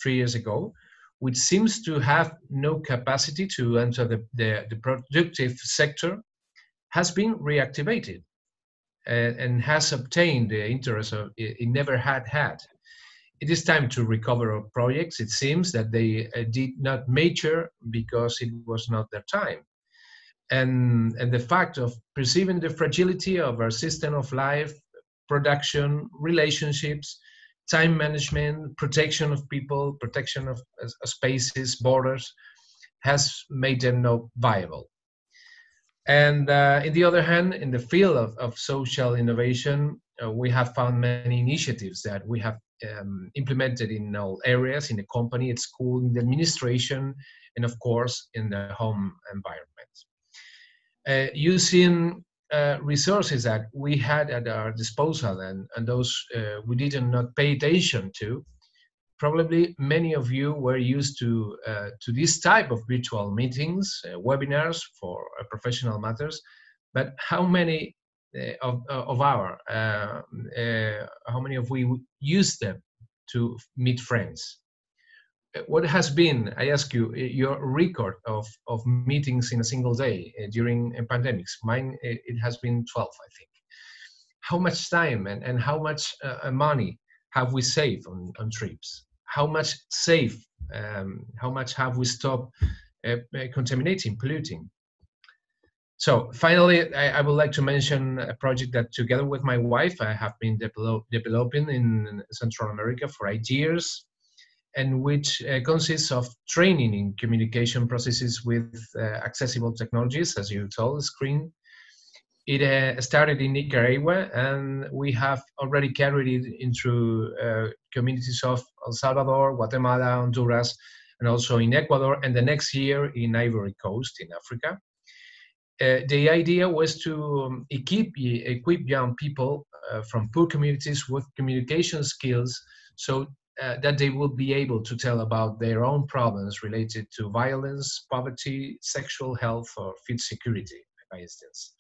3 years ago, which seems to have no capacity to enter the productive sector, has been reactivated and has obtained the interest it never had. It is time to recover our projects. It seems that they did not mature because it was not their time. And the fact of perceiving the fragility of our system of life, production, relationships, time management, protection of people, protection of spaces, borders, has made them not viable. And on the other hand, in the field of social innovation, we have found many initiatives that we have implemented in all areas, in the company, at school, in the administration, and of course, in the home environment. Using resources that we had at our disposal and those we did not pay attention to, probably many of you were used to this type of virtual meetings, webinars for professional matters, but how many how many of we use them to meet friends? What has been, I ask you, your record of meetings in a single day during pandemics? Mine, it has been 12, I think. How much time and how much money have we saved on trips? How much how much have we stopped contaminating, polluting? So finally, I would like to mention a project that together with my wife, I have been developing in Central America for 8 years, and which consists of training in communication processes with accessible technologies, as you saw on the screen. It started in Nicaragua, and we have already carried it into communities of El Salvador, Guatemala, Honduras, and also in Ecuador, and the next year in Ivory Coast in Africa. The idea was to equip young people from poor communities with communication skills, so that they will be able to tell about their own problems related to violence, poverty, sexual health, or food security, for instance.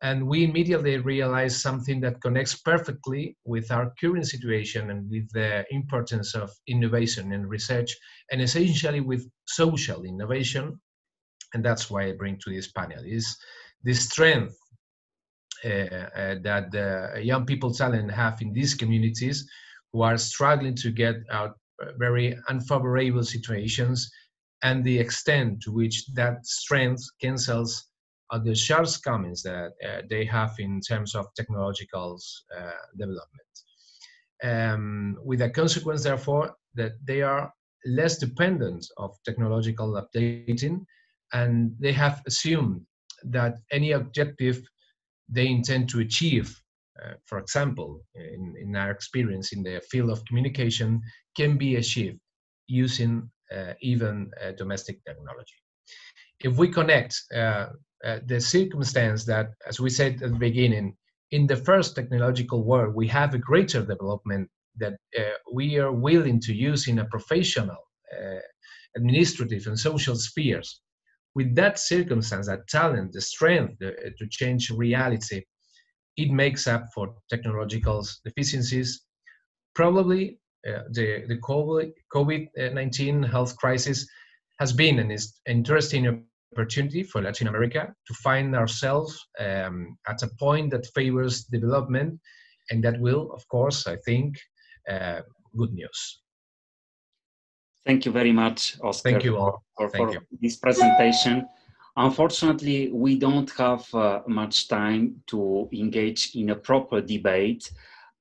And we immediately realized something that connects perfectly with our current situation and with the importance of innovation and research, and essentially with social innovation. And that's why I bring to this panel, is the strength that the young people talent have in these communities who are struggling to get out very unfavorable situations, and the extent to which that strength cancels the shortcomings that they have in terms of technological development. With a consequence, therefore, that they are less dependent of technological updating, and they have assumed that any objective they intend to achieve, for example, in our experience in the field of communication, can be achieved using even domestic technology. If we connect the circumstance that, as we said at the beginning, in the first technological world, we have a greater development that we are willing to use in a professional administrative and social spheres. With that circumstance, that talent, the strength to change reality, it makes up for technological deficiencies. Probably the COVID-19 health crisis has been an interesting opportunity for Latin America to find ourselves at a point that favors development, and that will, of course, I think, good news. Thank you very much, Oscar, Thank you all. for this presentation. Unfortunately, we don't have much time to engage in a proper debate.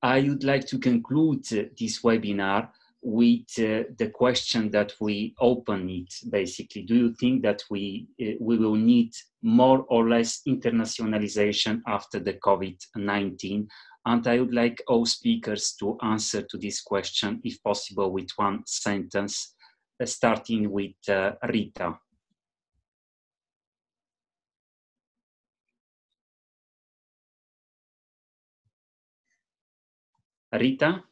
I would like to conclude this webinar with the question that we open it, basically. Do you think that we will need more or less internationalization after the COVID-19? And I would like all speakers to answer to this question, if possible, with one sentence, starting with Rita. Rita,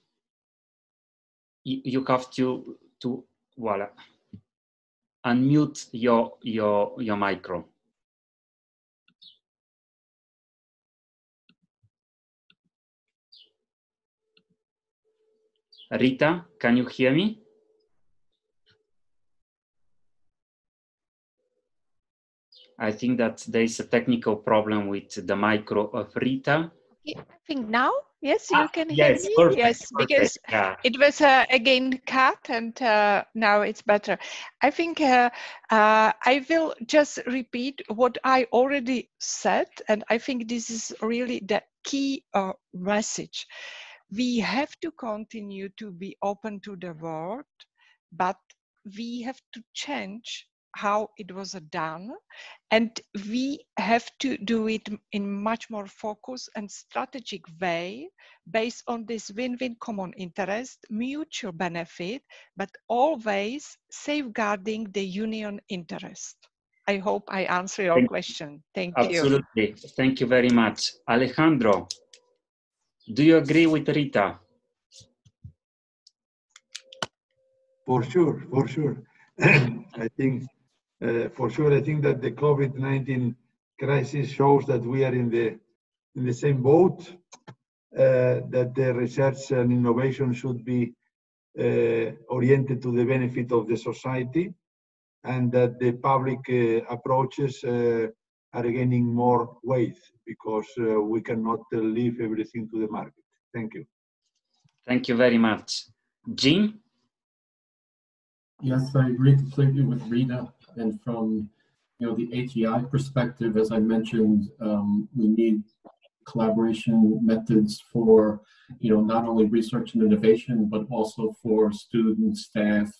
you have to voila, unmute your micro. Rita, can you hear me? I think that there is a technical problem with the micro of Rita. I think now, yes, you can hear yes, me. perfect, Yes, because it was again cut, and now it's better. I think I will just repeat what I already said, and I think this is really the key message. We have to continue to be open to the world, but we have to change how it was done, and we have to do it in much more focused and strategic way based on this win-win common interest, mutual benefit, but always safeguarding the union interest. I hope I answer your question. Thank you. Absolutely. Thank you very much. Alejandro, do you agree with Rita? For sure, for sure. I think for sure, I think that the COVID-19 crisis shows that we are in the same boat, that the research and innovation should be oriented to the benefit of the society, and that the public approaches are gaining more weight, because we cannot leave everything to the market. Thank you. Thank you very much. Jean? Yes, I agree completely with Rita. And from the ATI perspective, as I mentioned, we need collaboration methods for not only research and innovation, but also for student, staff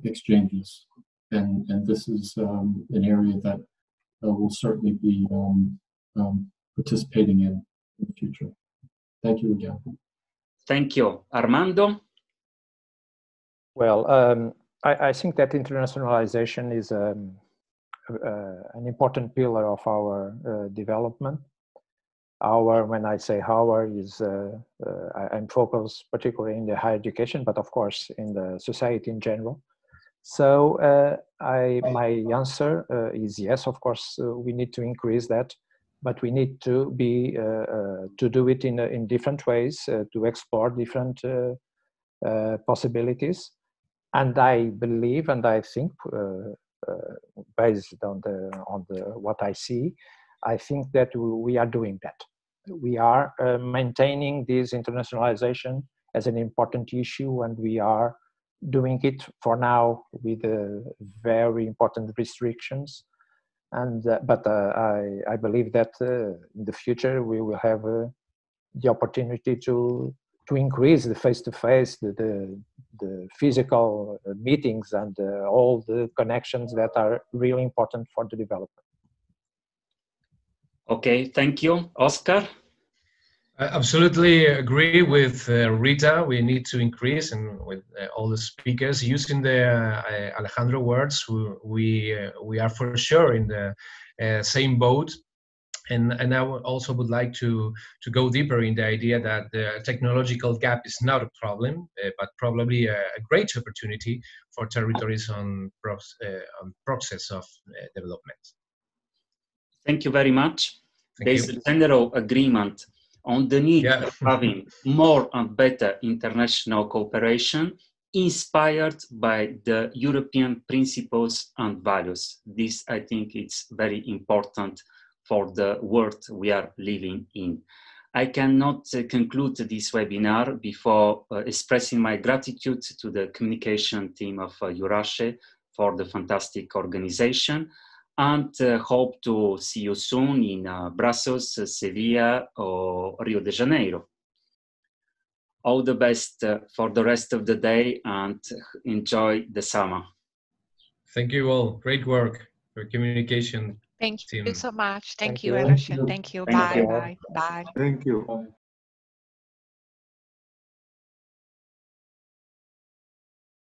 exchanges. And this is an area that we'll certainly be participating in the future. Thank you again. Thank you. Armando? Well, I think that internationalization is an important pillar of our development. When I say our, is I'm focused particularly in the higher education, but of course in the society in general. So my answer is yes. Of course, we need to increase that, but we need to do it in different ways, to explore different possibilities. And I believe, and I think, based on what I see, I think that we are doing that. We are maintaining this internationalization as an important issue, and we are doing it for now with very important restrictions. And but I believe that in the future we will have the opportunity to increase the face-to-face, the physical meetings, and all the connections that are really important for the development. Okay, thank you. Oscar? I absolutely agree with Rita. We need to increase, and with all the speakers using the Alejandro words, we are for sure in the same boat. And I also would like to go deeper in the idea that the technological gap is not a problem, but probably a great opportunity for territories on process of development. Thank you very much. There's You. a general agreement on the need of having more and better international cooperation inspired by the European principles and values. This, I think, is very important for the world we are living in. I cannot conclude this webinar before expressing my gratitude to the communication team of EURASHE for the fantastic organization, and hope to see you soon in Brussels, Sevilla, or Rio de Janeiro. All the best for the rest of the day, and enjoy the summer. Thank you all. Great work for communication. Thank team. you so much. Thank you, you. EURASHE. Thank you. Thank Bye. you. Bye. Bye. Thank you.